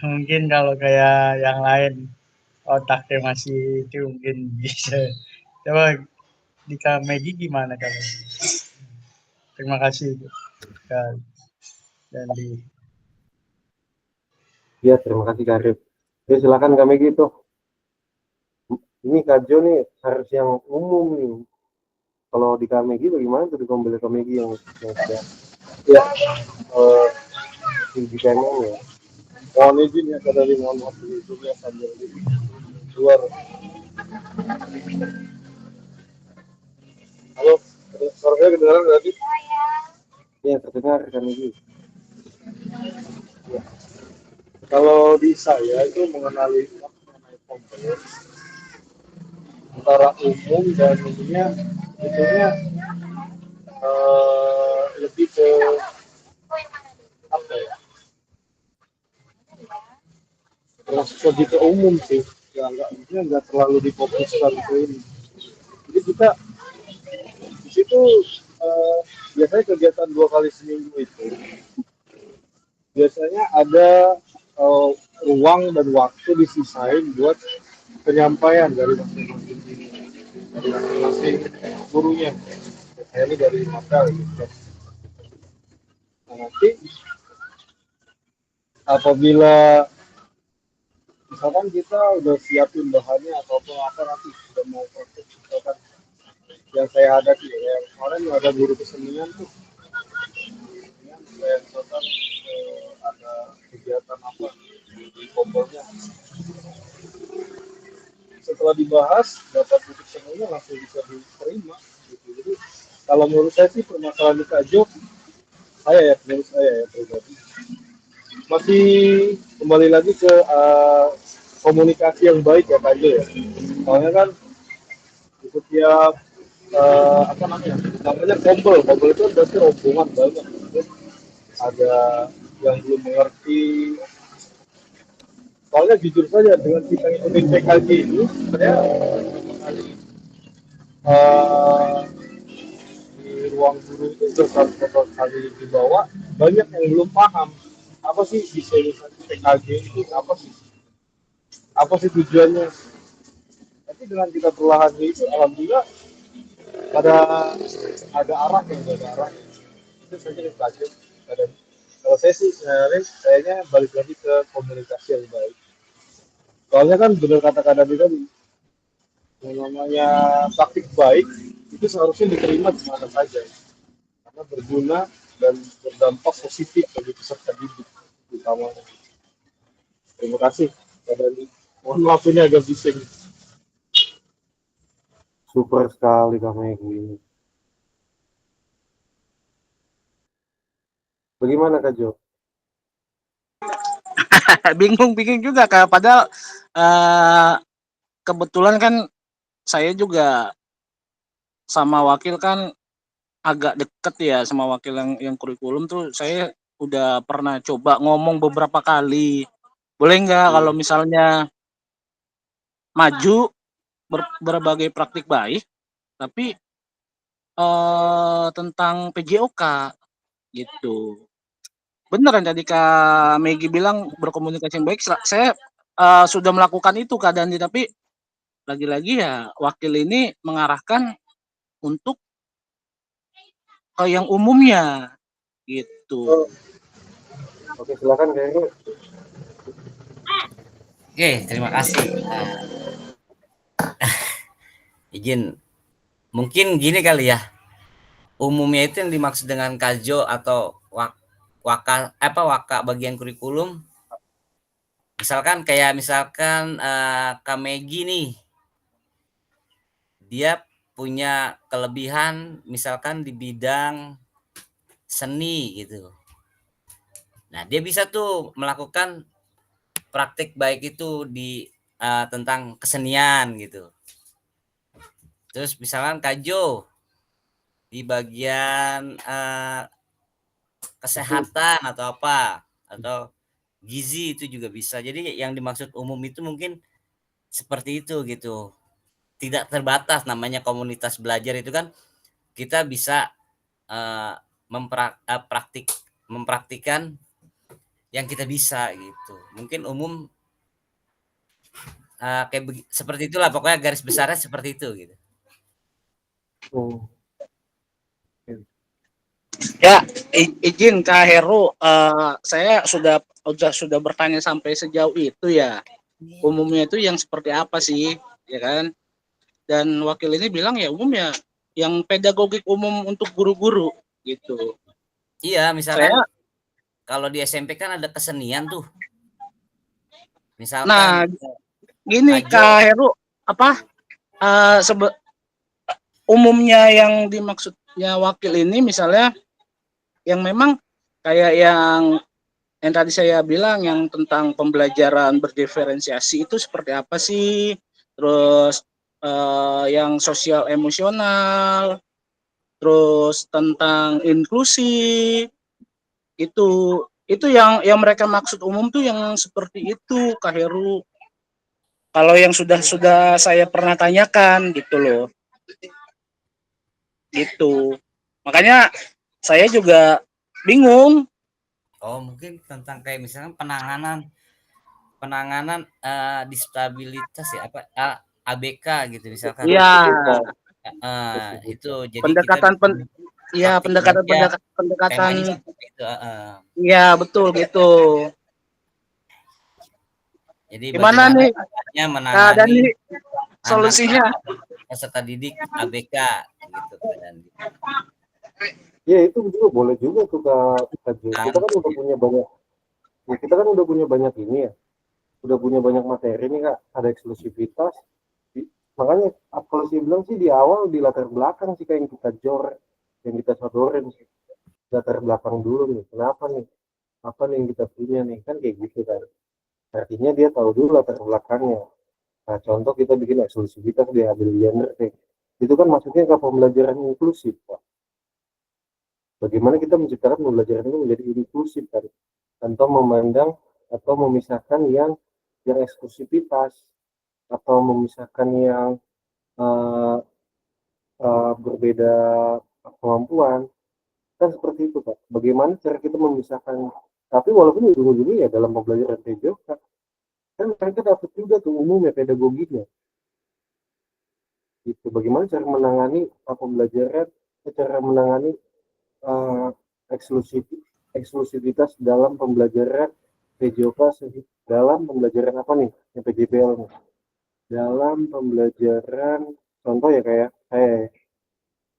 Mungkin kalau kayak yang lain otaknya masih itu mungkin bisa. Coba di Kak Megi gimana Kak Megi? Terima kasih Kak Dandi. Ya terima kasih Kak Arif. Ya silakan kami gitu, ini Kak Jo nih harus yang umum nih, kalau di Kamegi bagaimana tuh di kombel Kamegi yang sudah ya di channel ya. mohon izin ya dari mohon maaf ini sambil di luar. Halo, suara saya kedengaran berarti? Ya terdengar Kamegi. Ya. Kalau di saya itu mengenai kombel antara umum dan umumnya itunya lebih ke apa ya? Lebih ke umum sih, ya nggak terlalu difokuskan ke ini. Jadi kita di situ biasanya kegiatan 2 kali seminggu itu biasanya ada ruang dan waktu disisain buat penyampaian dari masing-masing gurunya. Biasanya ini dari mata gitu. Nah, nanti apabila misalkan kita udah siapin bahannya atau apa nanti sudah mau praktek misalkan yang saya hadapi ya, yang kemarin ada guru kesenian tuh saya misalkan ada kegiatan apa di kompornya setelah dibahas dapat titik temunya langsung bisa diterima gitu. Jadi kalau menurut saya sih permasalahan di Kak Jo, menurut saya ya pribadi masih kembali lagi ke komunikasi yang baik ya Kak Jo ya. Soalnya kan di setiap apa namanya kombel itu berarti rombongan banyak. Ada yang belum mengerti. Soalnya jujur saja dengan kita ikutin PKG ini, saya di ruang guru itu beberapa kali dibawa banyak yang belum paham apa sih visualisasi PKG itu apa sih tujuannya. Tapi dengan kita perlahan itu alhamdulillah ada arah itu saja yang belajar. Kalau saya sih kayaknya balik lagi ke komunikasi yang baik. Soalnya kan benar kata Dandi tadi, yang namanya praktik baik itu seharusnya diterima di mana saja, karena berguna dan berdampak positif bagi peserta didik utamanya. Terima kasih Kak Dandi. Mohon maaf ini agak bising. Super sekali kamu ini. Bagaimana Kak Jo? Bingung juga Kak, padahal kebetulan kan saya juga sama wakil kan agak deket ya, sama wakil yang kurikulum tuh saya udah pernah coba ngomong beberapa kali. Boleh nggak kalau misalnya maju berbagai praktik baik, tapi tentang PJOK gitu. Bener yang tadi Kak Megi bilang berkomunikasi yang baik. Saya sudah melakukan itu Kak Dandi, tapi lagi-lagi ya wakil ini mengarahkan untuk ke yang umumnya gitu. Oke, silakan Kak Heru. Oke, terima kasih. Izin, mungkin gini kali ya. Umumnya itu yang dimaksud dengan kajo atau waka bagian kurikulum. Misalkan Kak Megi nih, dia punya kelebihan misalkan di bidang seni gitu. Nah, dia bisa tuh melakukan praktik baik itu di tentang kesenian gitu. Terus misalkan Kajo di bagian kesehatan atau apa, atau gizi itu juga bisa. Jadi yang dimaksud umum itu mungkin seperti itu gitu. Tidak terbatas, namanya komunitas belajar itu kan kita bisa mempraktikkan yang kita bisa gitu. Mungkin umum seperti itulah, pokoknya garis besarnya seperti itu gitu. Oh. Ya, izin Kak Heru, saya sudah bertanya sampai sejauh itu ya. Umumnya itu yang seperti apa sih, ya kan? Dan wakil ini bilang ya umum ya yang pedagogik umum untuk guru-guru gitu. Iya, misalkan Saya, kalau di SMP kan ada kesenian tuh. nah Misalkan gini Kajo, Kak Heru, apa umumnya yang dimaksudnya wakil ini misalnya yang memang kayak yang tadi saya bilang yang tentang pembelajaran berdiferensiasi itu seperti apa sih? Terus yang sosial emosional, terus tentang inklusi itu yang mereka maksud umum tuh yang seperti itu Kak Heru. Kalau yang sudah saya pernah tanyakan gitu loh. Gitu. Makanya saya juga bingung. mungkin tentang kayak misalkan penanganan disabilitas ya, apa ABK gitu misalkan. Iya, Itu jadi kita pendekatan ya praktik baiknya pendekatan temanya seperti itu. iya betul gitu. Jadi Gimana bagaimana nih caranya Kak menangani Dani anak solusinya? peserta didik ABK gitu kan. Ya itu juga boleh juga tuh Kak Jo. Kita kan udah punya banyak, ya, kita kan udah punya banyak ini ya, udah punya banyak materi nih Kak. Ada eksklusivitas. Makanya kalau saya bilang sih di awal di latar belakang sih kayak yang kita yang kita sodorin sih. Latar belakang dulu nih. Kenapa nih? Apa nih yang kita punya nih? Kan kayak gitu kan. Artinya dia tahu dulu latar belakangnya. Nah, contoh kita bikin eksklusivitas di ambil gender itu kan maksudnya ke pembelajaran inklusif Pak. Bagaimana kita menciptakan pembelajaran itu menjadi inklusif kan, tanpa memandang atau memisahkan yang eksklusivitas atau memisahkan yang uh, berbeda kemampuan kan seperti itu Pak. Bagaimana cara kita memisahkan, tapi walaupun ujung-ujungnya ya dalam pembelajaran PJOK kan mereka dapat juga tuh umumnya pedagoginya gitu. Bagaimana cara menangani pembelajaran, cara menangani uh, eksklusivitas dalam pembelajaran PJOK dalam pembelajaran apa nih yang PJBL nih, dalam pembelajaran contoh ya kayak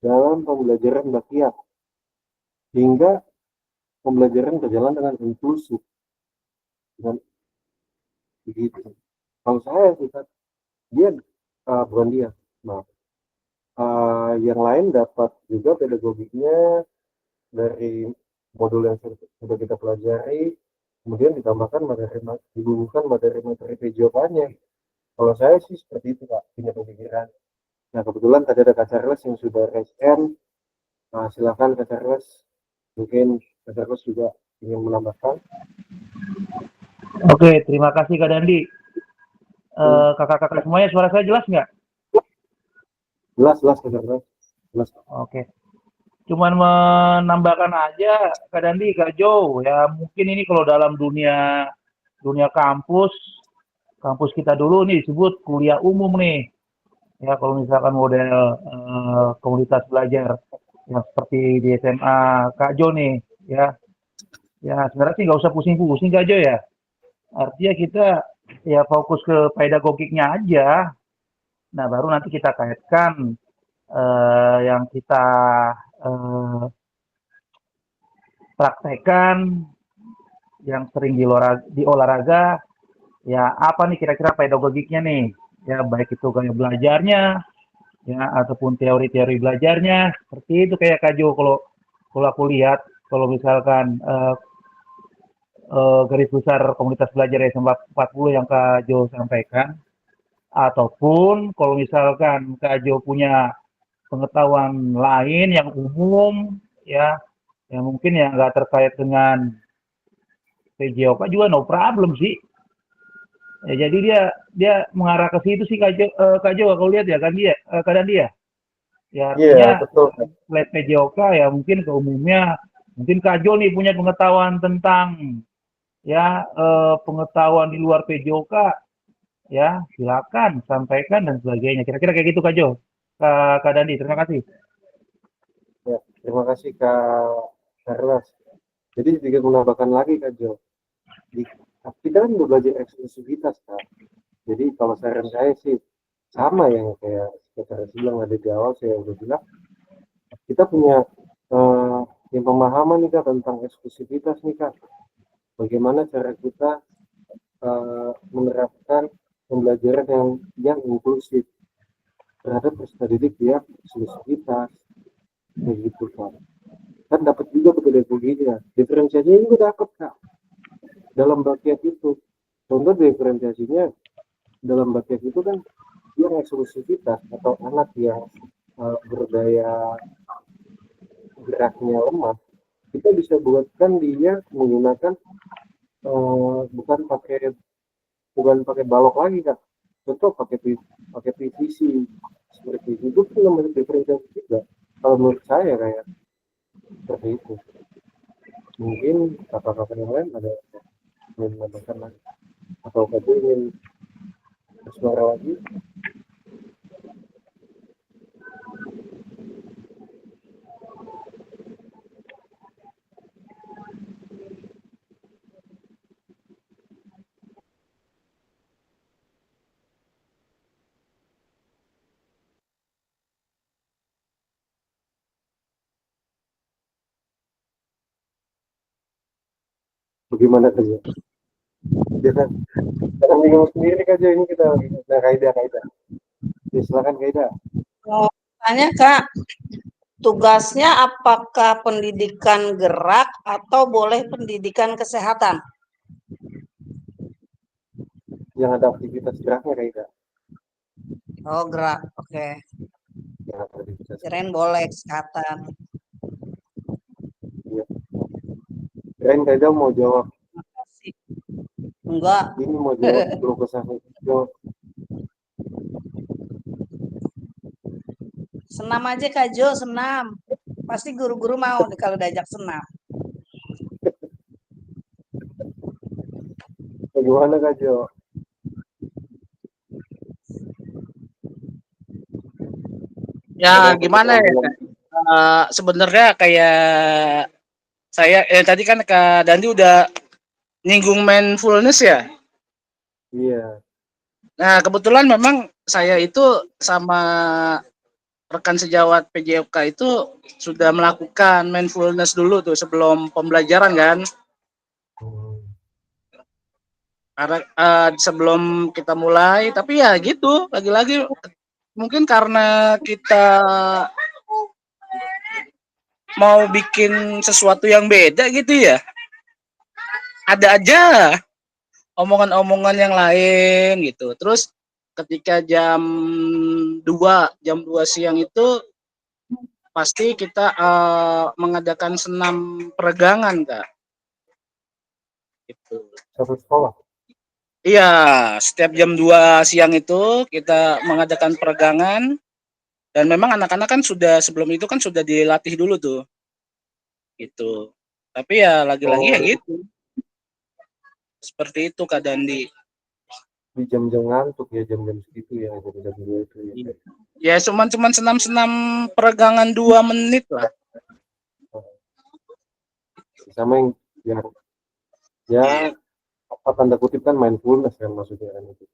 dalam pembelajaran bakiak hingga pembelajaran berjalan dengan inklusif dengan begitu. Kalau saya sih dia bukan dia maaf yang lain dapat juga pedagogiknya dari modul yang sudah kita pelajari, kemudian ditambahkan dibubuhkan materi PJOK-nya. Kalau saya sih seperti itu Kak, punya pemikiran. Nah kebetulan tadi ada Kak Charles yang sudah SN, silakan Kak Charles, mungkin Kak Charles juga ingin menambahkan. Oke, terima kasih Kak Dandi. Kakak-kakak semuanya suara saya jelas nggak? Jelas Kak Charles. Jelas. Oke. Cuman menambahkan aja Kak Dandi, Kak Jo, ya mungkin ini kalau dalam dunia kampus kita dulu nih disebut kuliah umum nih. Ya kalau misalkan model komunitas belajar yang seperti di SMA Kak Jo nih, ya. Ya sebenarnya sih nggak usah pusing-pusing Kak Jo ya. Artinya kita ya fokus ke pedagogiknya aja. Nah baru nanti kita kaitkan yang kita praktekan yang sering di olahraga, ya apa nih kira-kira pedagogiknya nih, ya baik itu gaya belajarnya, ya ataupun teori-teori belajarnya, seperti itu kayak Kak Jo kalau aku lihat, kalau misalkan garis besar komunitas belajar SMA 40 yang Kak Jo sampaikan, ataupun kalau misalkan Kak Jo punya pengetahuan lain yang umum, ya yang mungkin yang nggak terkait dengan PJOK juga no problem sih. Ya, jadi dia mengarah ke situ sih Kak Jo kalau lihat ya kan dia Kak Dandi ya. Ya artinya betul. Lab PJOK ya mungkin ke umumnya mungkin Kak Jo nih punya pengetahuan tentang ya pengetahuan di luar PJOK ya silakan sampaikan dan sebagainya. Kira-kira kayak gitu Kak Jo. Kak Dandi, terima kasih. Ya, terima kasih Kak Charles. Jadi sedikit menambahkan lagi Kak Jo. Kita kan belajar eksklusivitas Kak. Jadi kalau saran saya sih sama yang kayak Kak bilang ada di awal, saya udah bilang kita punya yang pemahaman nih Kak tentang eksklusivitas nih Kak. Bagaimana cara kita menerapkan pembelajaran yang inklusif terhadap peserta didik yang eksklusivitas begitu Kak. Kan dapat juga pedagoginya, diferensiasinya juga dapat Kak dalam bakiat itu. Contoh diferensiasinya dalam bakiat itu kan yang eksklusivitas atau anak yang berdaya geraknya lemah, kita bisa buatkan dia menggunakan bukan pakai balok lagi Kak. Contoh pakai PVC seperti itu pun namanya diferensiasi juga. Kalau menurut saya kayak seperti itu. Mungkin kakak-kakak yang lain ada ingin menambahkan lagi atau kamu ingin bersuara lagi? Bagaimana kerja? Jangan bingung sendiri aja, ini kita lagi kaidah. Ya, silakan kaidah. Tanya Kak, tugasnya apakah pendidikan gerak atau boleh pendidikan kesehatan? Yang ada aktivitas geraknya kaidah. Oh gerak, oke. Yang ada aktivitas. Kirain boleh kesehatan. Iya. Kirain kaidah mau jawab. Makasih. Enggak. Ini mau jawab belum kesehatan. Senam aja Kak Jo, senam. Pasti guru-guru mau nih kalau diajak senam. Bagaimana Kak Jo? Ya gimana ya? Sebenarnya kayak saya tadi kan Kak Dandi udah nyinggung mindfulness ya. Iya. Nah kebetulan memang saya itu sama rekan sejawat PJOK itu sudah melakukan mindfulness dulu tuh sebelum pembelajaran kan. Karena sebelum kita mulai, tapi ya gitu lagi-lagi mungkin karena kita mau bikin sesuatu yang beda gitu ya. Ada aja omongan-omongan yang lain gitu. Terus ketika jam 2 siang itu pasti kita mengadakan senam peregangan, Kak. Gitu. Satu sekolah. Iya, setiap jam 2 siang itu kita mengadakan peregangan dan memang anak-anak kan sebelum itu kan sudah dilatih dulu tuh. Gitu. Tapi ya lagi-lagi ya gitu. Seperti itu Kak Dandi. Di jam-jam ngantuk ya, jam-jam segitu ya, jam-jam itu ya. Ya cuman senam peregangan 2 menit lah. Sama yang ya apa tanda kutip kan mindfulness kan maksudnya kan itu.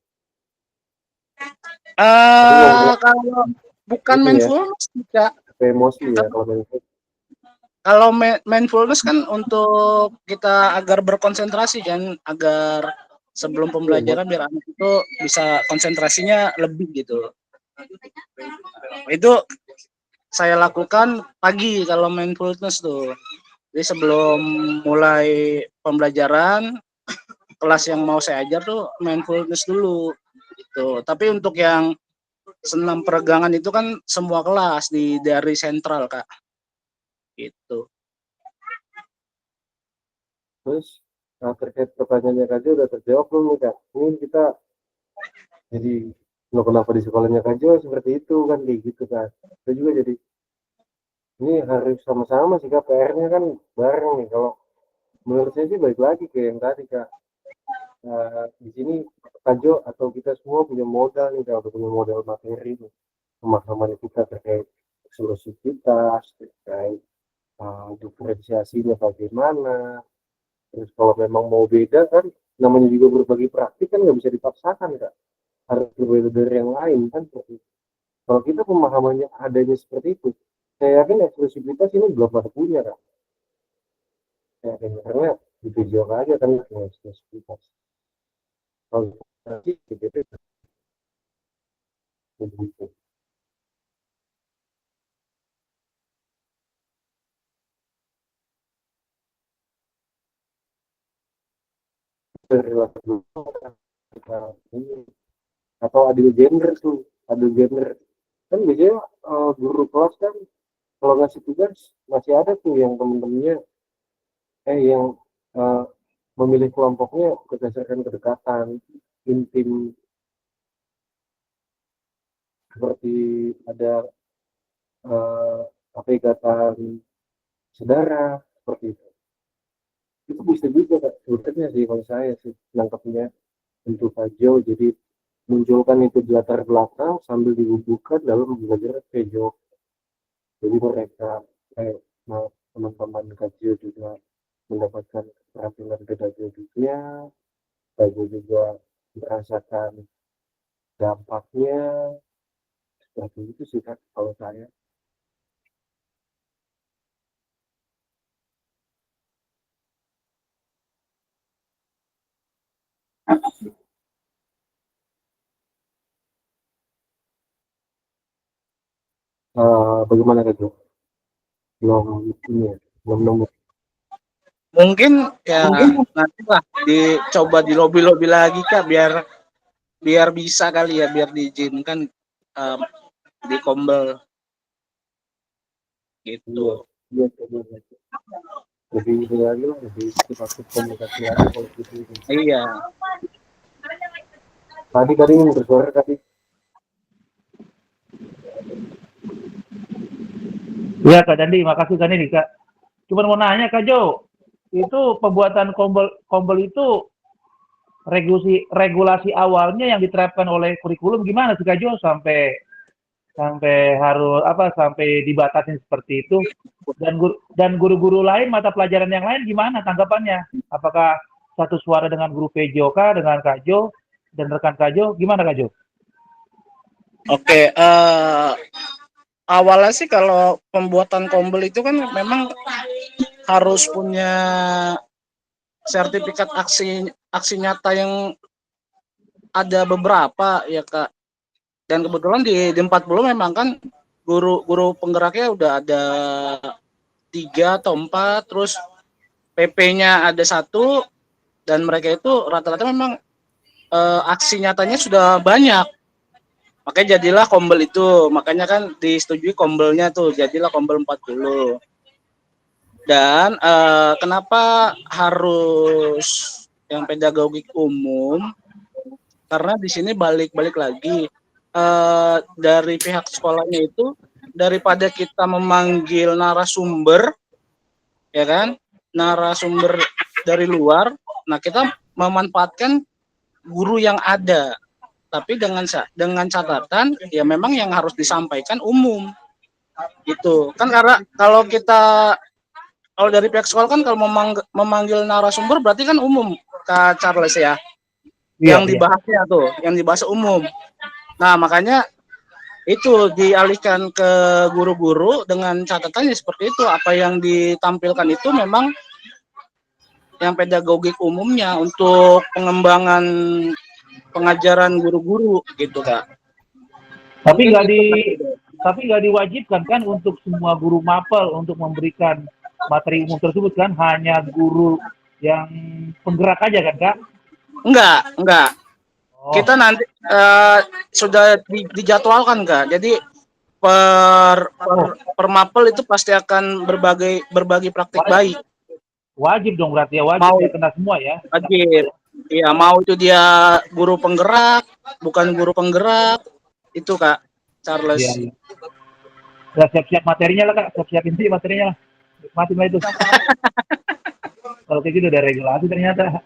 Kalau bukan mindfulness Kak. Emosi ya kalau mindfulness. Kalau mindfulness kan untuk kita agar berkonsentrasi kan, agar sebelum pembelajaran biar anak itu bisa konsentrasinya lebih gitu. Itu saya lakukan pagi kalau mindfulness tuh. Jadi sebelum mulai pembelajaran, kelas yang mau saya ajar tuh mindfulness dulu gitu. Tapi untuk yang senam peregangan itu kan semua kelas dari sentral Kak. Gitu. Terus terkait pertanyaannya Kak Jo udah terjawab belum nih Kak? Ini kita jadi kenapa di sekolahnya Kak Jo seperti itu kan kayak gitu kan. Kita juga jadi ini harus sama-sama sih Kak, PR-nya kan bareng nih. Kalau menurut saya sih balik lagi ke yang tadi Kak. Di sini Kak Jo atau kita semua punya modal nih Kak, punya modal materi nih. Pemahaman kita terkait eksklusivitas, terkait diferensiasinya bagaimana. Terus kalau memang mau beda kan, namanya juga berbagi praktik kan nggak bisa dipaksakan Kak. Harus berbeda dari yang lain kan seperti itu. Kalau kita pemahamannya adanya seperti itu, saya yakin eksklusivitas ini belum pada punya Kak. Saya yakin karena di video aja kan punya eksklusivitas. Kalau nanti begitu begitu. Relasi atau adil gender tuh, adil gender kan biasanya guru kelas kan kalau ngasih tugas masih ada tuh yang temen-temennya yang memilih kelompoknya berdasarkan kedekatan intim seperti ada apa ikatan saudara seperti itu bisa juga Kak sebetulnya sih kalau saya sih nangkapnya untuk Pajo jadi munculkan itu di latar belakang sambil dibubuhkan dalam belajar Pajo jadi mereka teman-teman Pajo juga mendapatkan keterampilan pedagogiknya Pajo juga merasakan dampaknya seperti itu sih Kak kalau saya. Bagaimana Kak Jo? Belum ini ya, belum nemu. Mungkin ya nanti lah dicoba di lobby lagi Kak biar bisa kali ya biar diizinkan di Kombel gitu. Iya, lebih ini lagi lah, lebih cepat komunikasi lagi kalau gitu. Iya. Tadi ingin bersuara tadi. Iya Kak Dandi, makasih Kak Dandi Kak. Cuma mau nanya Kak Jo, itu pembuatan kombel itu regulasi awalnya yang diterapkan oleh kurikulum gimana sih Kak Jo sampai harus sampai dibatasin seperti itu dan guru-guru lain mata pelajaran yang lain gimana tanggapannya? Apakah satu suara dengan guru PJOK dengan Kak Jo dan rekan Kak Jo gimana Kak Jo? Oke, awalnya sih kalau pembuatan kombel itu kan memang harus punya sertifikat aksi nyata yang ada beberapa ya Kak. Dan kebetulan di 40 memang kan guru penggeraknya udah ada 3 atau 4, terus PP-nya ada 1, dan mereka itu rata-rata memang aksi nyatanya sudah banyak. Makanya jadilah kombel itu. Makanya kan disetujui kombelnya tuh, jadilah kombel 40. Dan kenapa harus yang pedagogik umum? Karena di sini balik lagi dari pihak sekolahnya itu, daripada kita memanggil narasumber, ya kan, narasumber dari luar, nah kita memanfaatkan guru yang ada, tapi dengan catatan ya memang yang harus disampaikan umum gitu kan. Karena kalau dari pihak sekolah kan kalau memanggil narasumber berarti kan umum, Kak Charles ya, Iya, yang dibahasnya tuh, yang dibahas umum. Nah makanya itu dialihkan ke guru-guru dengan catatannya seperti itu, apa yang ditampilkan itu memang yang pedagogik umumnya untuk pengembangan pengajaran guru-guru gitu, Kak. Tapi Mungkin itu, nggak diwajibkan kan untuk semua guru mapel untuk memberikan materi umum tersebut kan, hanya guru yang penggerak aja kan, Kak? Enggak. Oh. Kita nanti sudah dijadwalkan, Kak. Jadi per mapel itu pasti akan berbagi praktik baik. Wajib dong berarti ya, wajib ya, kena semua ya. Wajib. Iya, mau itu dia guru penggerak, bukan guru penggerak, itu Kak Charles. Iya. Udah siap-siap materinya lah, Kak. Siap-siapin sih materinya lah. Nikmatin lah itu. Kalau kayak gitu udah regulasi ternyata.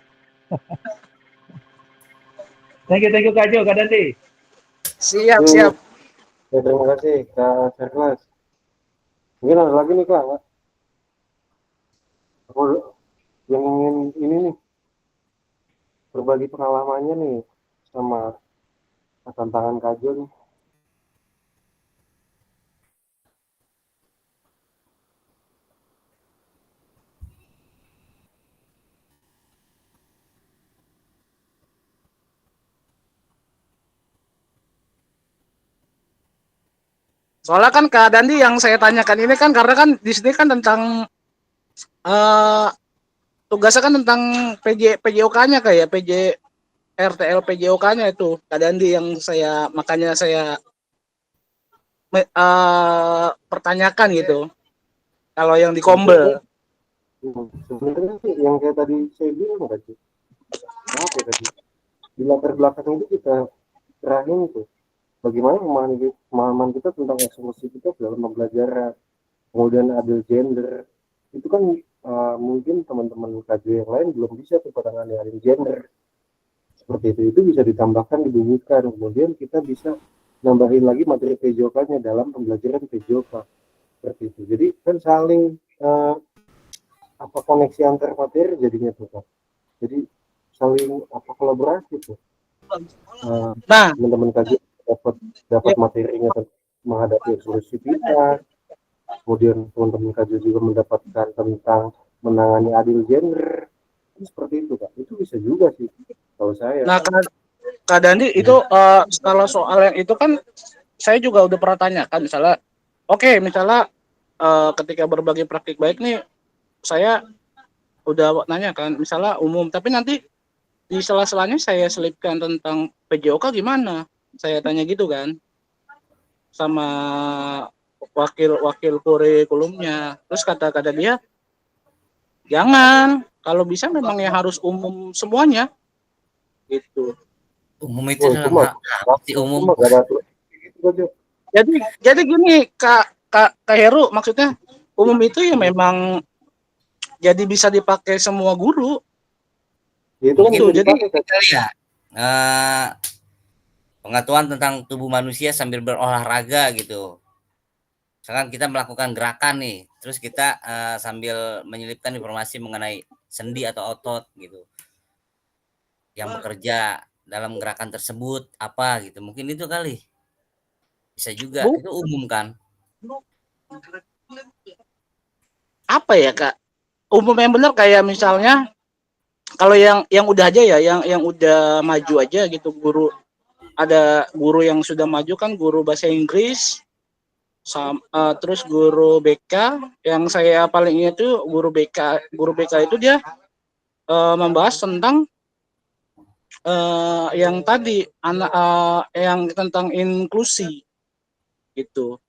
Thank you Kak Jo, Kak Dandi. Siap. Ya, terima kasih Kak Charles. Mungkin ada lagi nih Kak. Aku yang ingin ini nih berbagi pengalamannya nih sama tantangan Kak Jo nih. Soalnya kan Kak Dandi yang saya tanyakan ini kan karena kan di sini kan tentang tugasnya kan tentang PJOK-nya kayak PJ RTL PJOK-nya itu Kak Dandi yang makanya saya pertanyakan gitu. Kalau yang di Kombel. Sebenarnya sih yang kayak tadi saya bilang tadi. Apa ya tadi? Di latar belakang itu kita terakhir itu bagaimana pemahaman kita tentang eksklusivitas dalam pembelajaran, kemudian adil gender, itu kan mungkin teman-teman KJ yang lain belum bisa tuh penanganan adil gender seperti itu bisa ditambahkan, dibubuhkan, kemudian kita bisa nambahin lagi materi PJOK-nya dalam pembelajaran PJOK seperti itu. Jadi kan saling koneksi antar materi jadinya tuh Pak. Jadi saling kolaborasi tuh. Teman-teman KJ dapat materinya menghadapi eksklusivitas, kemudian teman-teman KJ juga mendapatkan tentang menangani adil gender, seperti itu Kak. Itu bisa juga sih kalau saya. Nah Kak Dandi itu kalau soal yang itu kan saya juga udah pernah tanyakan, misalnya misalnya ketika berbagi praktik baik nih saya udah nanya kan misalnya umum, tapi nanti di sela-selanya saya selipkan tentang PJOK gimana, saya tanya gitu kan sama wakil kurikulumnya. Terus kata dia jangan, kalau bisa memang yang harus umum semuanya gitu. Umum itu umum. Jadi gini Kak Heru, maksudnya umum itu ya memang jadi bisa dipakai semua guru. Itu jadi ya pengetahuan tentang tubuh manusia sambil berolahraga gitu. Misalkan kita melakukan gerakan nih, terus kita sambil menyelipkan informasi mengenai sendi atau otot gitu yang bekerja dalam gerakan tersebut apa gitu, mungkin itu kali bisa juga. Itu umum kan, apa ya Kak, umum yang benar kayak misalnya kalau yang udah aja ya, yang udah maju aja gitu, guru ada guru yang sudah maju kan, guru bahasa Inggris, terus guru BK. Yang saya paling ingat itu guru BK itu dia membahas tentang yang tadi yang tentang inklusi gitu.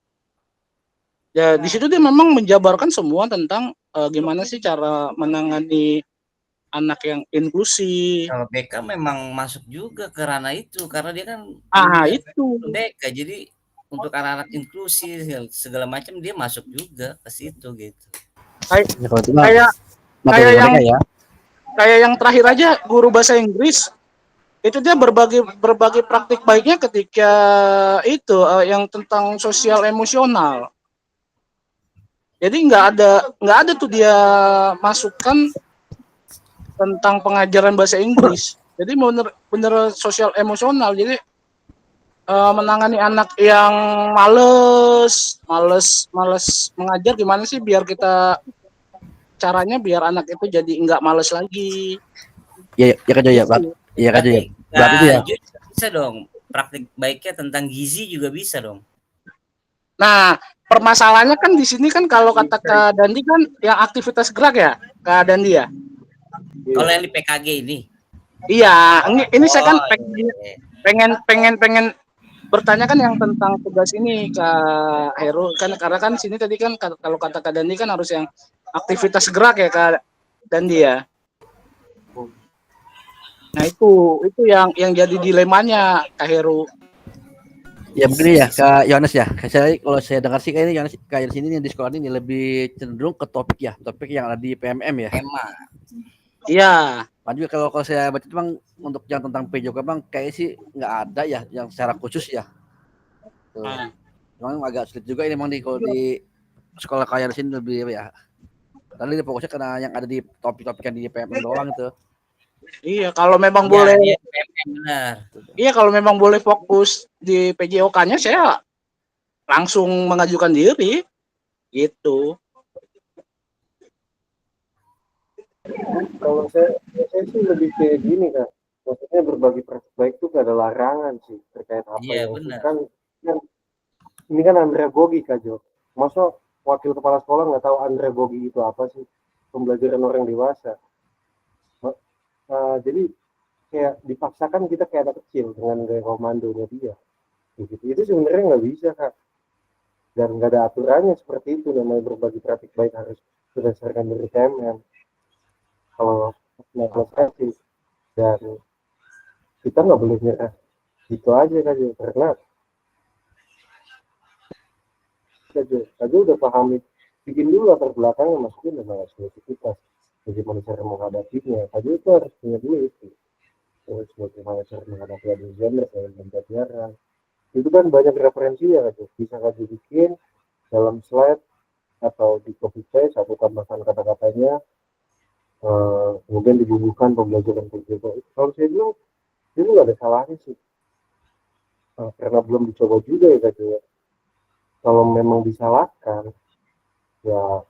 Ya di situ dia memang menjabarkan semua tentang gimana sih cara menangani anak yang inklusi. Kalau BK memang masuk juga ke ranah itu karena dia kan Itu BK, jadi untuk anak-anak inklusi segala macam dia masuk juga ke situ gitu. Ya, kalau itu mah kayak materi kayak yang mereka ya. kayak yang terakhir aja guru bahasa Inggris itu dia berbagi praktik baiknya ketika itu yang tentang sosial emosional. Jadi nggak ada tuh dia masukkan tentang pengajaran bahasa Inggris. Jadi bener sosial emosional. Jadi menangani anak yang males mengajar, gimana sih biar caranya biar anak itu jadi nggak males lagi. Iya, ya Kak Jo ya, Pak. Iya Kak Jo ya. Berarti itu ya. Bisa dong. Praktik baiknya tentang gizi juga bisa dong. Nah, permasalahannya kan di sini kan kalau kata Kak Dandi kan yang aktivitas gerak ya, Kak Dandi ya. Kalau yang di PKG ini. Iya, ini saya kan pengen bertanya kan yang tentang tugas ini Kak Heru kan, karena kan sini tadi kan kalau kata Kak Dandi kan harus yang aktivitas gerak ya Kak Dandi ya. Nah itu yang jadi dilemanya Kak Heru. Ya begini ya Kak Yohanes ya. Kalau saya dengar sih kayaknya Yohanes kayak di sini di sekolah ini lebih cenderung ke topik yang ada di PMM ya. Iya. Kan juga kalau saya baca memang untuk yang tentang PJOK bang kayak sih nggak ada ya yang secara khusus ya. Tuh. Memang agak sulit juga ini memang kalau di sekolah kayak di sini lebih ya. Tadi fokusnya karena yang ada di topik-topik yang di PMM doang itu. Iya, kalau memang boleh. Iya, kalau memang boleh fokus di PJOK-nya saya langsung mengajukan diri gitu. Kalau saya sih lebih kayak gini Kak, maksudnya berbagi praktik baik itu gak ada larangan sih terkait apa yang kan ini kan andragogi Kak Jo. Masa wakil kepala sekolah nggak tahu andragogi itu apa sih, pembelajaran orang dewasa. Jadi kayak dipaksakan kita kayak anak kecil dengan gaya komandonya dia gitu. Itu sebenarnya nggak bisa Kak, dan nggak ada aturannya seperti itu. Namanya berbagi praktik baik harus berdasarkan dari PMM kalau saya sih, dan kita nggak boleh nyerah gitu aja Kak, karena Kak udah pahami, bikin dulu latar belakangnya, masukin dengan spesifikas bagaimana cara menghadapinya. Kak itu harus punya dulu itu, terus bagaimana cara menghadapi adu gender dan pembelajaran. Itu kan banyak referensi ya Kak, bisa Kak bikin dalam slide atau di copy paste atau tambahkan kata-katanya, kemudian dibubuhkan pembelajaran PJOK. Kalau saya bilang itu nggak ada salahnya sih, karena belum dicoba juga ya Kak ya. Kalau memang disalahkan ya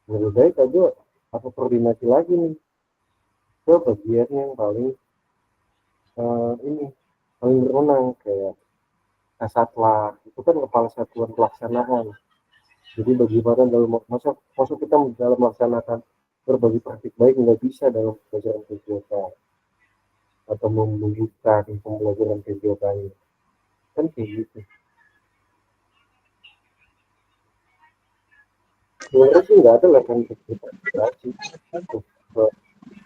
lebih baik aja apa koordinasi lagi nih ke bagian yang paling paling berwenang kayak Kasatla, itu kan kepala satuan pelaksanaan. Jadi bagaimana dalam masuk kita dalam melaksanakan berbagi praktik baik nggak bisa dalam pembelajaran PJOK atau membutuhkan pembelajaran PJOK ini kan kayak gitu. Sebenarnya sih nggak ada lah kan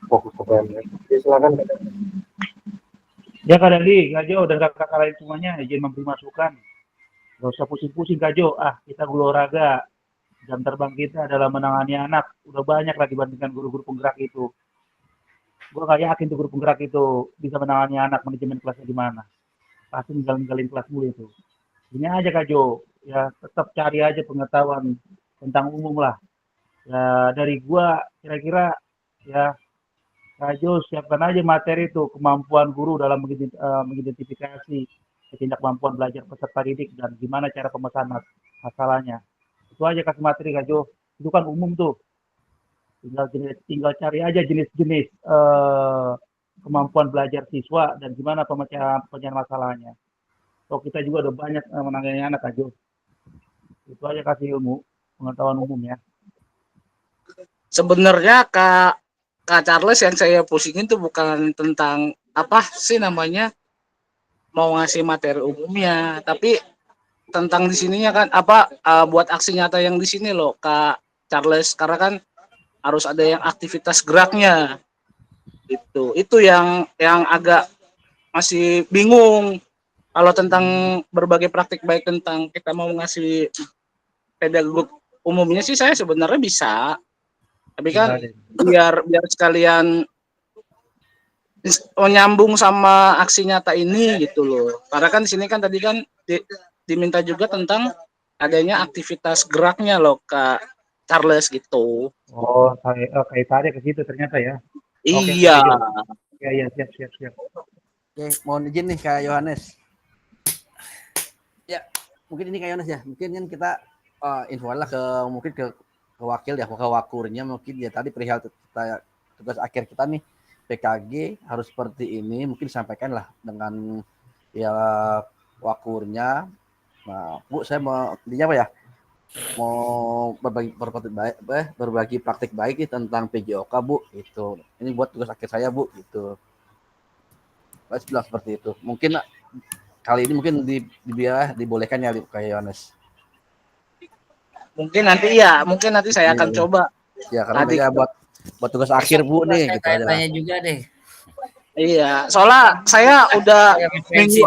fokus ke PMM. Ya silakan. Ya Kak Dandi, Kak Jo, dan kakak lain semuanya izin memberi masukan. Gak usah pusing-pusing Kak Jo, kita guru olahraga. Jam terbang kita adalah menangani anak. Udah banyak lah dibandingkan guru-guru penggerak itu. Gue gak yakin tuh guru penggerak itu bisa menangani anak, manajemen kelasnya gimana. Pasti ninggalin kelas mulu itu. Ini aja Kak Jo, ya tetap cari aja pengetahuan tentang umum lah. Ya dari gua kira-kira ya Kak Jo siapkan aja materi itu kemampuan guru dalam mengidentifikasi ketidakmampuan belajar peserta didik dan gimana cara pemecahan masalahnya. Itu aja kasih materi Kak Jo. Itu kan umum tuh. Tinggal cari aja jenis-jenis kemampuan belajar siswa dan gimana pemecahan masalahnya. So kita juga udah banyak menangani anak Kak Jo. Itu aja kasih ilmu, pengetahuan umum ya. Sebenarnya Kak Charles yang saya pusingin tuh bukan tentang apa sih namanya mau ngasih materi umumnya, tapi tentang di sininya kan apa buat aksi nyata yang di sini loh Kak Charles, karena kan harus ada yang aktivitas geraknya itu yang agak masih bingung kalau tentang berbagai praktik baik tentang kita mau ngasih pedagog umumnya sih saya sebenarnya bisa, tapi kan biar sekalian menyambung sama aksi nyata ini gitu loh, karena kan di sini kan tadi kan diminta juga tentang adanya aktivitas geraknya loh Kak Charles gitu. Oh, kaitannya ke situ ternyata ya. Oke, Iya. Jo. Ya, siap. Oke, mohon izin nih Kak Yohanes. Ya, mungkin ini Kak Yohanes ya. Mungkin kan kita info lah mungkin ke wakil ya, ke wakurnya mungkin ya tadi perihal tugas akhir kita nih PKG harus seperti ini, mungkin disampaikan lah dengan ya wakurnya. Nah, Bu, saya mau intinya apa ya? Mau berbagi praktik baik tentang PJOK, Bu. Itu. Ini buat tugas akhir saya, Bu, gitu. Saya bilang seperti itu. Mungkin kali ini mungkin dibolehkan ya Kak Yohanes. Mungkin nanti saya akan coba. Ya, karena saya buat tugas akhir Bu nih gitu aja. Tanya juga deh. Iya, soalnya saya udah minggu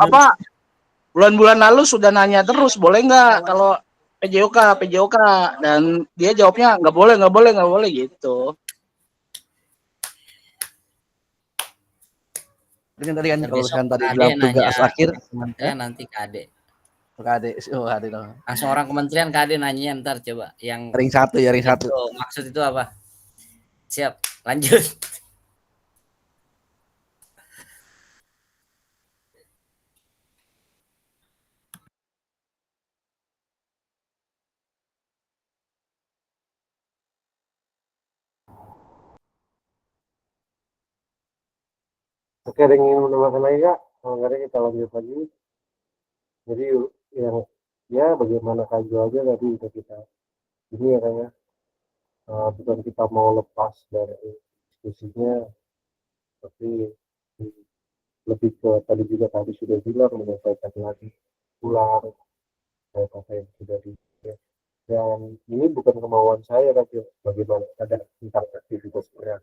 bulan-bulan lalu sudah nanya terus boleh nggak kalau PJOK dan dia jawabnya nggak boleh gitu. Ini tadi kan kalau Besok tadi Kade bilang tugas nanya, akhir saya nanti Kade. Kade dong. Langsung orang kementerian Kade nanya ntar coba yang ring satu. Maksud itu apa? Siap, lanjut. Oke, ada yang ingin menambahkan lagi Kak? Kalau nggak ada kita lanjut lagi. Jadi yang ya bagaimana kaju aja tadi udah kita ini ya kayaknya bukan kita mau lepas dari diskusinya, tapi lebih ke tadi juga tadi sudah bilang menyampaikan lagi ulang apa yang sudah di ya. Dan ini bukan kemauan saya kan bagaimana ada tentang aktivitas berat,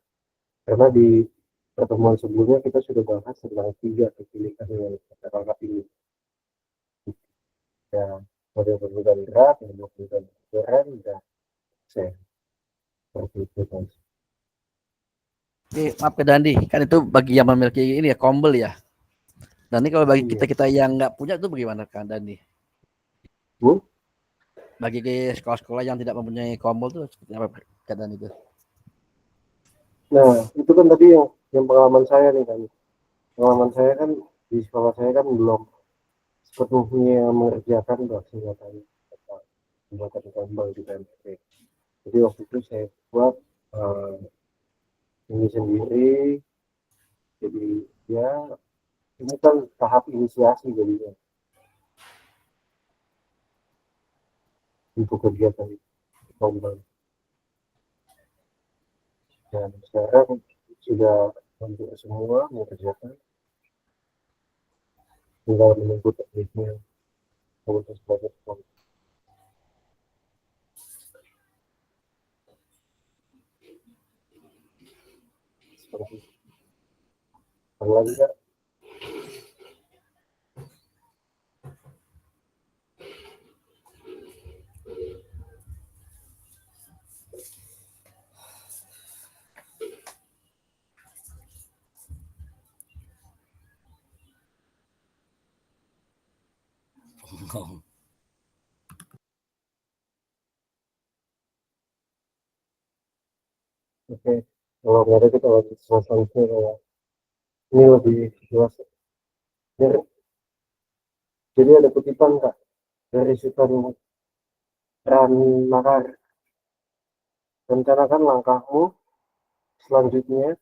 karena di pertemuan sebelumnya kita sudah bahas tentang 3 pilihan yang kita anggap ini ya, model perbuatan berat, model perbuatan berat, dan saya seperti itu kan. Oke, maaf ke Dandi, kan itu bagi yang memiliki ini ya kombel ya. Dan ini kalau bagi kita yang nggak punya itu bagaimana kan Dandi? Bu? Bagi sekolah-sekolah yang tidak mempunyai kombel itu seperti apa keadaan itu? Nah, itu kan tadi yang pengalaman saya nih kan. Pengalaman saya kan di sekolah saya kan belum sepenuhnya mengerjakan dosen tadi pembuatan kombel di PMP. Jadi waktu itu saya buat ini sendiri. Jadi ya ini kan tahap inisiasi jadinya untuk kegiatan kombel. Dan sekarang sudah hampir semua mengerjakan, tinggal menunggu tekniknya untuk sebagai kombel. Seperti itu. Ada lagi Kak? Oke, kalau nggak ada kita lanjut selanjutnya ya. Ini lebih jelas. Jadi ada kutipan Kak dari Sultan Ran Makar. Rencanakan langkahmu selanjutnya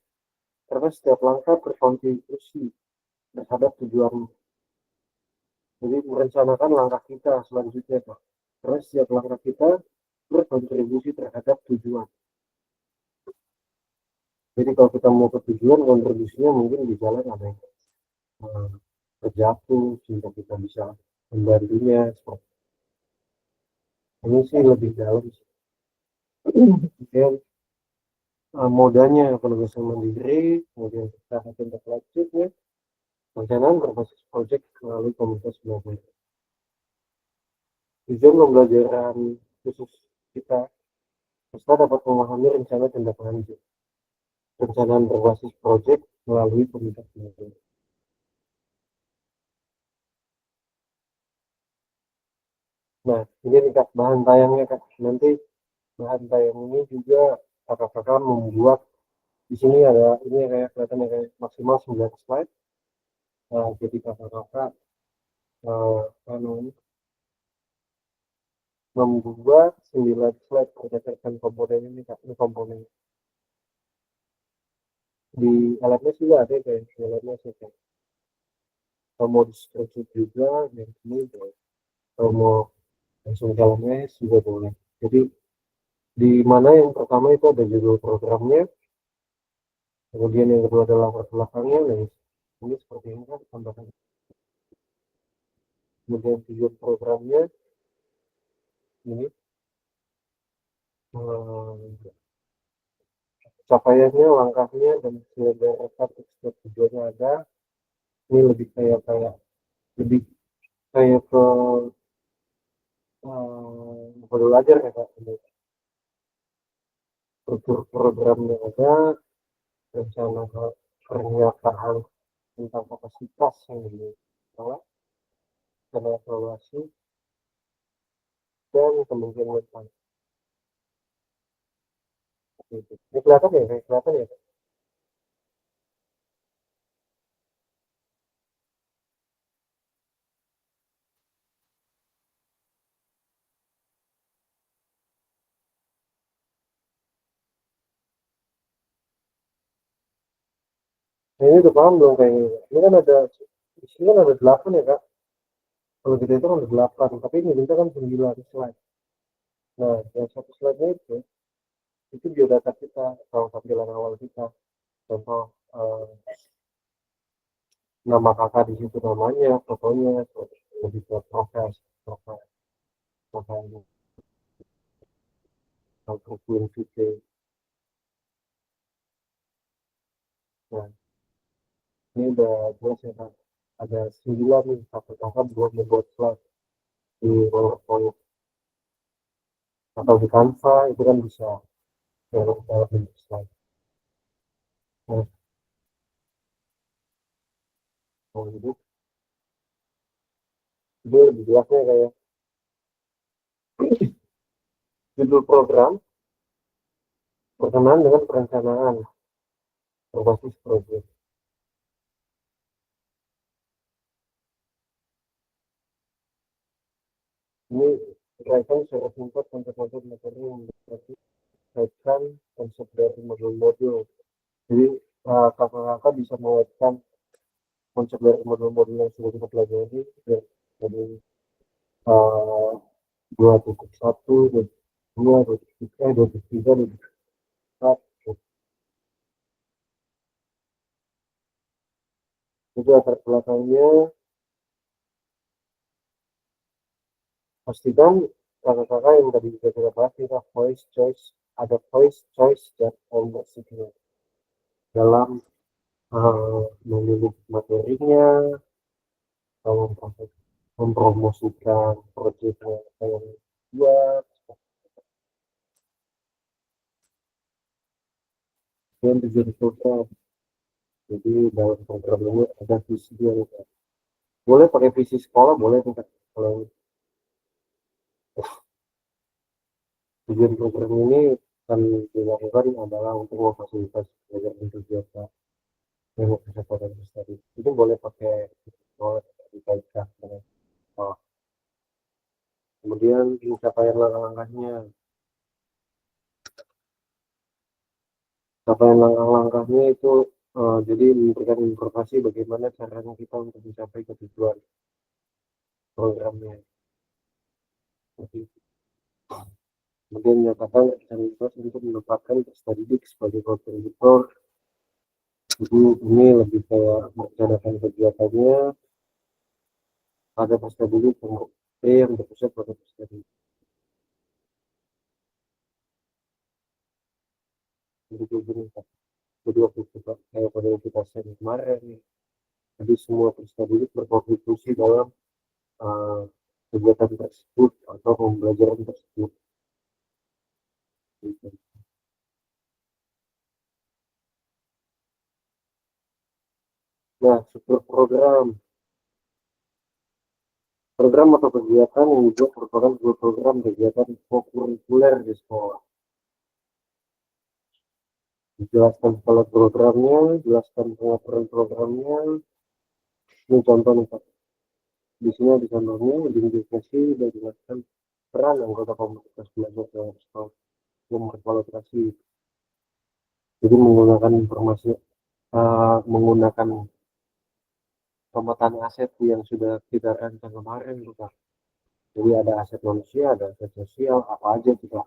karena setiap langkah berkontribusi terhadap tujuan. Jadi merencanakan langkah kita selanjutnya, Pak. Karena setiap langkah kita berkontribusi terhadap tujuan. Jadi kalau kita mau ke tujuan, kontribusinya mungkin di jalan ada yang terjatuh, sehingga kita bisa membantunya. Ini sih lebih dalam. Kemudian modanya penugasan mandiri, kemudian tahap tindak lanjutnya, perencanaan berbasis proyek melalui komunitas belajar. Tujuan pembelajaran khusus kita, peserta dapat memahami rencana tindak lanjut. Perencanaan berbasis proyek melalui komunitas belajar. Nah, ini nih Kak, bahan tayangnya Kak. Nanti bahan tayang ini juga kakak-kakak membuat di sini ada ini kayak kelihatan kayak maksimal 9 slide. Nah, jadi kakak-kakak membuat 9 slide berdasarkan komponen ini Kak. Ini komponen di LMS juga ada kayak di LMS ya Kak. Kalau mau di juga dan ini kalau mau langsung ke LMS juga boleh. Jadi di mana yang pertama itu ada judul programnya, kemudian yang kedua adalah latar belakangnya. Nah, ini seperti ini kan tambahkan. Kemudian tujuan programnya ini capaiannya, langkahnya, dan setiap tujuannya ada. Ini lebih kayak lebih kayak ke modul belajar ya Kak. Struktur programnya ada, rencana pernyataan tentang kapasitas yang dibawa, dan evaluasi, dan kemungkinan depan. Ini kelihatan ya? Kelihatan ya? Nah, ini udah paham belum kayaknya? Ini kan ada, di sini kan ada 8 ya Kak. Kalau kita itu kan ada 8, tapi ini kita kan 9 slide. Nah, yang satu slide-nya itu biodata kita, kalau tampilan awal kita. Contoh, nama kakak di situ, namanya, fotonya, lebih ke profil, profil kita. Nah, ini udah jelas ya Kak. Ada 9 nih, satu kakak buat membuat slide di PowerPoint atau di Canva, itu kan bisa dalam bentuk slide. Nah, kalau gitu, itu lebih jelasnya kayak judul program berkenaan dengan perencanaan berbasis proyek. Ini berkaitan secara singkat konsep-konsep materi yang berkaitan konsep dari modul-modul. Jadi kakak-kakak bisa mengaitkan konsep dari modul-modul yang sudah kita pelajari dari 2.1, 2.2, 2.3, 2.3, 2.4. Itu latar belakangnya. Pastikan kakak-kakak yang tadi kita bahas kita ada voice choice dan owner signal dalam memilih materinya, atau mempromosikan proyeknya yang buat. Dan tujuan program. Jadi dalam program ini ada visi yang boleh pakai visi sekolah, boleh tidak. Kalau tujuan program ini kan dilakukan adalah untuk memfasilitasi belajar berkegiatan yang kesehatan tadi. Itu boleh pakai boleh dikaitkan dengan kemudian pencapaian langkah-langkahnya. Capaian langkah-langkahnya itu Jadi memberikan informasi bagaimana caranya kita untuk mencapai ke tujuan programnya. Jadi, kemudian menyatakan identitas untuk menempatkan peserta didik sebagai kontributor. Jadi ini lebih kayak merencanakan kegiatannya pada peserta didik yang berpusat pada peserta didik. Jadi begini Pak. Jadi waktu kita kayak pada kita sering kemarin, jadi semua peserta didik berkontribusi dalam kegiatan tersebut atau pembelajaran tersebut. Gitu. Nah, struktur program atau kegiatan yang dibuat merupakan sebuah program kegiatan kurikuler di sekolah. Dijelaskan skala programnya, jelaskan pengaturan programnya. Ini contoh nih Pak. Di sini ada contohnya, di diskusi dan jelaskan peran anggota komunitas belajar dalam sekolah yang berkualifikasi. Jadi menggunakan informasi, menggunakan pemetaan aset yang sudah kita rancang kemarin Pak. Jadi ada aset manusia, ada aset sosial, apa aja kita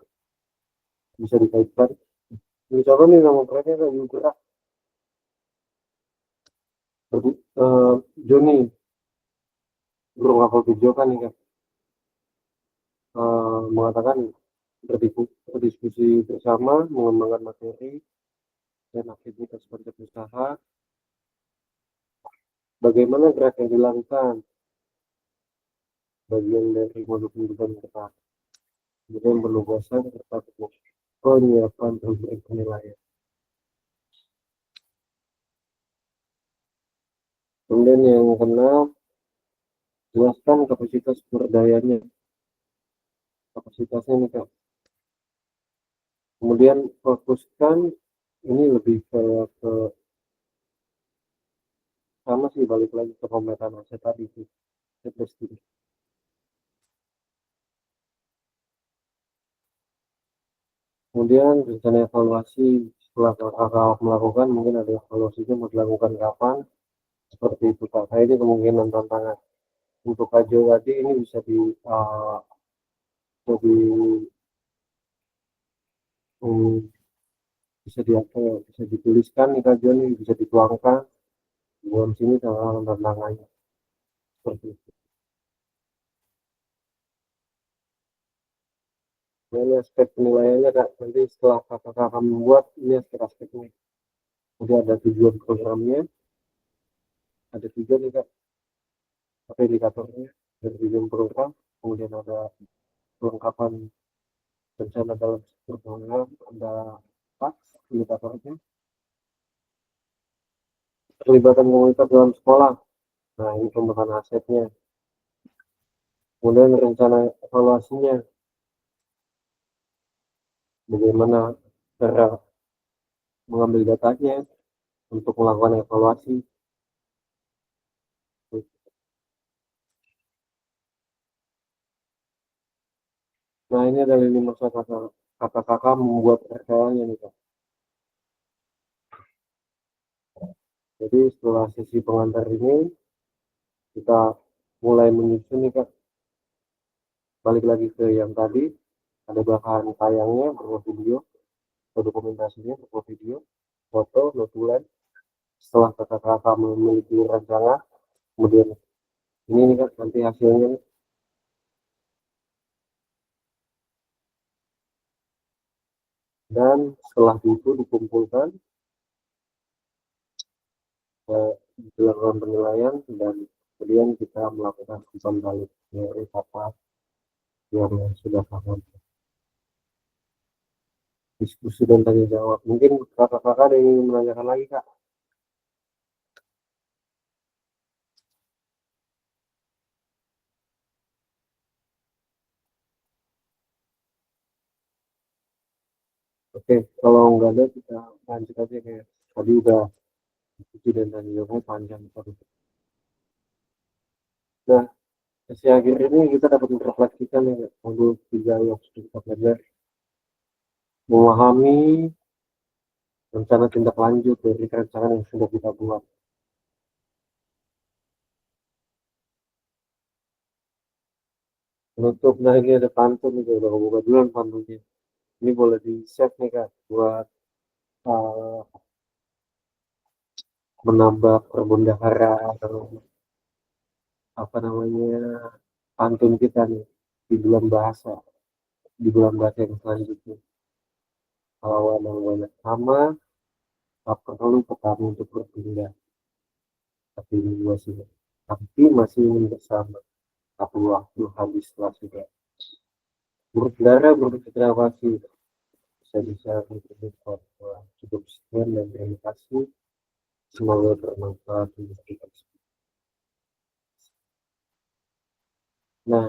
bisa dikaitkan. Ini contoh nih nama mereka kayak juga Joni guru ngapal video kan nih kan mengatakan berdiskusi bersama mengembangkan materi dan aktivitas konsep usaha, bagaimana gerak yang dilakukan bagian dari modul pendidikan kita, kemudian penugasan serta penyiapan rubrik penilaian. Kemudian yang keenam, jelaskan kapasitas berdayanya, kapasitasnya nih Kak. Kemudian fokuskan, ini lebih ke sama sih, balik lagi ke pemetaan aset tadi sih. Kemudian rencana evaluasi setelah kakak melakukan, mungkin ada evaluasinya mau dilakukan kapan, seperti itu Kak. Saya ini kemungkinan tantangan untuk Kajo tadi ini bisa bisa dituliskan nih Kajo nih, bisa dituangkan dalam sini sama tantangannya seperti itu. Nah, ini aspek penilaiannya Kak, nanti setelah kakak membuat ini aspek-aspeknya. Jadi ada tujuan programnya, ada 3 nih Kak, apa indikatornya dari tujuan program, kemudian ada kelengkapan rencana dalam struktur program, ada 4 indikatornya, terlibatan komunitas dalam sekolah. Nah, ini pembuatan asetnya. Kemudian rencana evaluasinya, bagaimana cara mengambil datanya untuk melakukan evaluasi. Nah, ini adalah 5 masa kakak membuat RPL-nya nih Kak. Jadi setelah sesi pengantar ini, kita mulai menyusun nih Kak. Balik lagi ke yang tadi, ada bahan tayangnya berupa video, atau dokumentasinya berupa video, foto, notulen. Setelah kakak memiliki rancangan, kemudian ini nih Kak, nanti hasilnya. Dan setelah itu dikumpulkan, dilakukan penilaian, dan kemudian kita melakukan umpan balik dari apa yang sudah paham. Diskusi dan tanya jawab. Mungkin kakak-kakak ada yang ingin menanyakan lagi Kak? Oke, kalau nggak ada kita lanjut aja kayak tadi udah diskusi dan tanya jawabnya panjang. Nah, sesi akhir ini kita dapat merefleksikan ya modul 3 yang sudah kita pelajari. Memahami rencana tindak lanjut dari rancangan yang sudah kita buat. Penutup, nah ini ada pantun nih, udah buka duluan pantunnya. Ini boleh di save nih Kak, buat menambah perbendahara atau apa namanya pantun kita nih di bulan bahasa yang selanjutnya. Kalau yang banyak sama, tak perlu kami untuk berpindah, tapi masih ingin bersama. Tapi waktu habislah sudah. Berdarah berterima kasih. Bisa berterima cukup sekian dan terima kasih. Semoga bermanfaat untuk kita semua. Nah,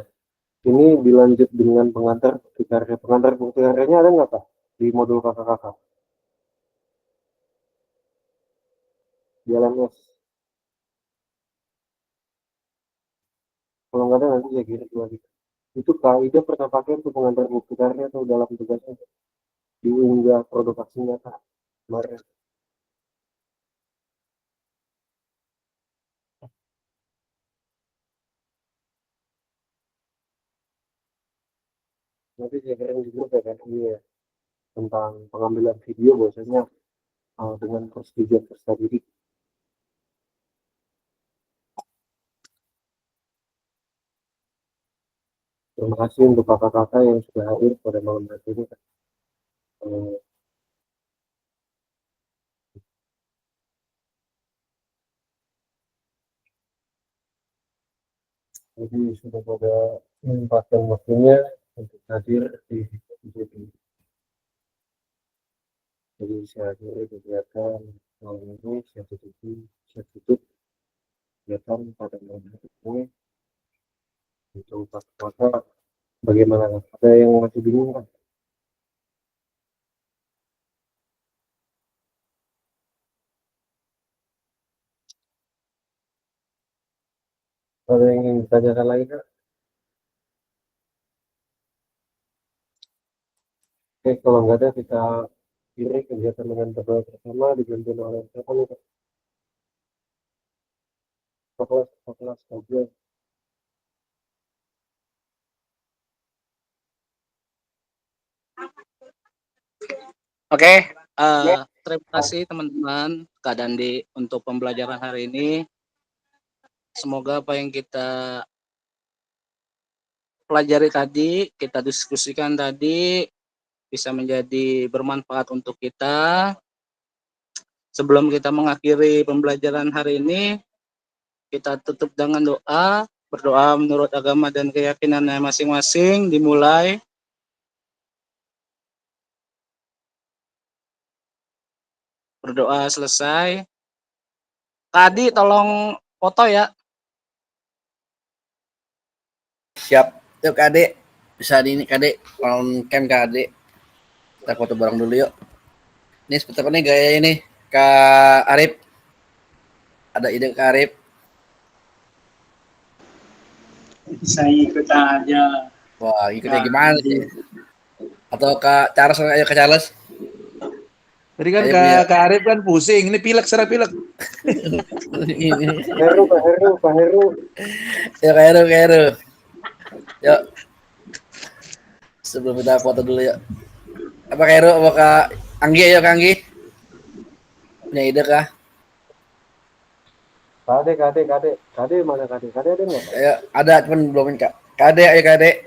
ini dilanjut dengan pengantar bukti karya. Pengantar bukti karyanya ada nggak Pak di modul kakak-kakak? Di LMS. Kalau nggak ada nanti saya kirim lagi. Itu Kak Ida pernah pakai untuk pengantar bukti karya atau dalam tugasnya diunggah produk aksi nyata kemarin. Nanti saya kirim di grup ya kan ini ya tentang pengambilan video bahwasanya dengan persetujuan peserta didik. Terima kasih untuk kakak-kakak yang sudah hadir pada malam hari ini. Jadi sudah pada menyempatkan waktunya untuk hadir di sini. Jadi saya akhiri kegiatan malam ini, saya tutup kegiatan pada malam hari ini. Untuk kakak bagaimana? Ada yang masih bingung kan? Ada yang ingin ditanyakan lagi Kak? Oke, kalau nggak ada kita kiri kegiatan dengan berdoa bersama dipimpin oleh siapa nih Kak? Kelas saja. Oke, terima kasih teman-teman Kak Dandi untuk pembelajaran hari ini. Semoga apa yang kita pelajari tadi, kita diskusikan tadi bisa menjadi bermanfaat untuk kita. Sebelum kita mengakhiri pembelajaran hari ini, kita tutup dengan doa, berdoa menurut agama dan keyakinannya masing-masing, dimulai. Berdoa selesai. Tadi tolong foto ya. Siap. Yuk Kak bisa di ini Kak on cam Kak kita foto bareng dulu yuk. Ini seperti apa nih gaya ini Kak Arif? Ada ide Kak Arif? Saya ikut aja. Wah, ikutnya gimana sih? Atau Kak Charles, ayo Kak Charles. Tadi kan Kak Arif kan pusing, ini pilek serap pilek. Pak Heru. Ya Kak Heru. Yuk. Sebelum kita foto dulu yuk. Apa Kak Heru, apa Kak Anggi, ayo Kak Anggi. Punya ide kah? Kade mana Kade ada nggak? Ya, ada cuman belum Kak. Kade, ayo Kade.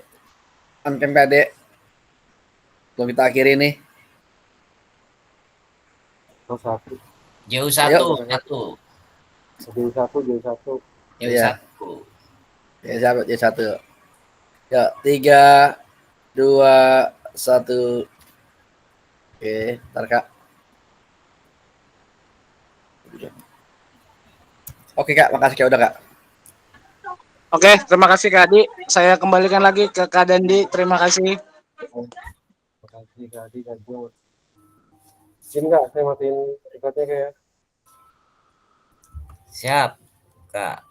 On-cam Kade. Belum kita akhiri nih. Jauh Ayo. satu. Iya. Ya satu. Ya 3, 2, 1. Oke, ntar Kak. Oke Kak, makasih Kak udah Kak. Oke, terima kasih Kak Adi. Saya kembalikan lagi ke Kak Dandi. Terima kasih. Terima kasih Kak Adi, Kak Jo. Izin nggak saya matiin recordnya kayak? Siap, Kak.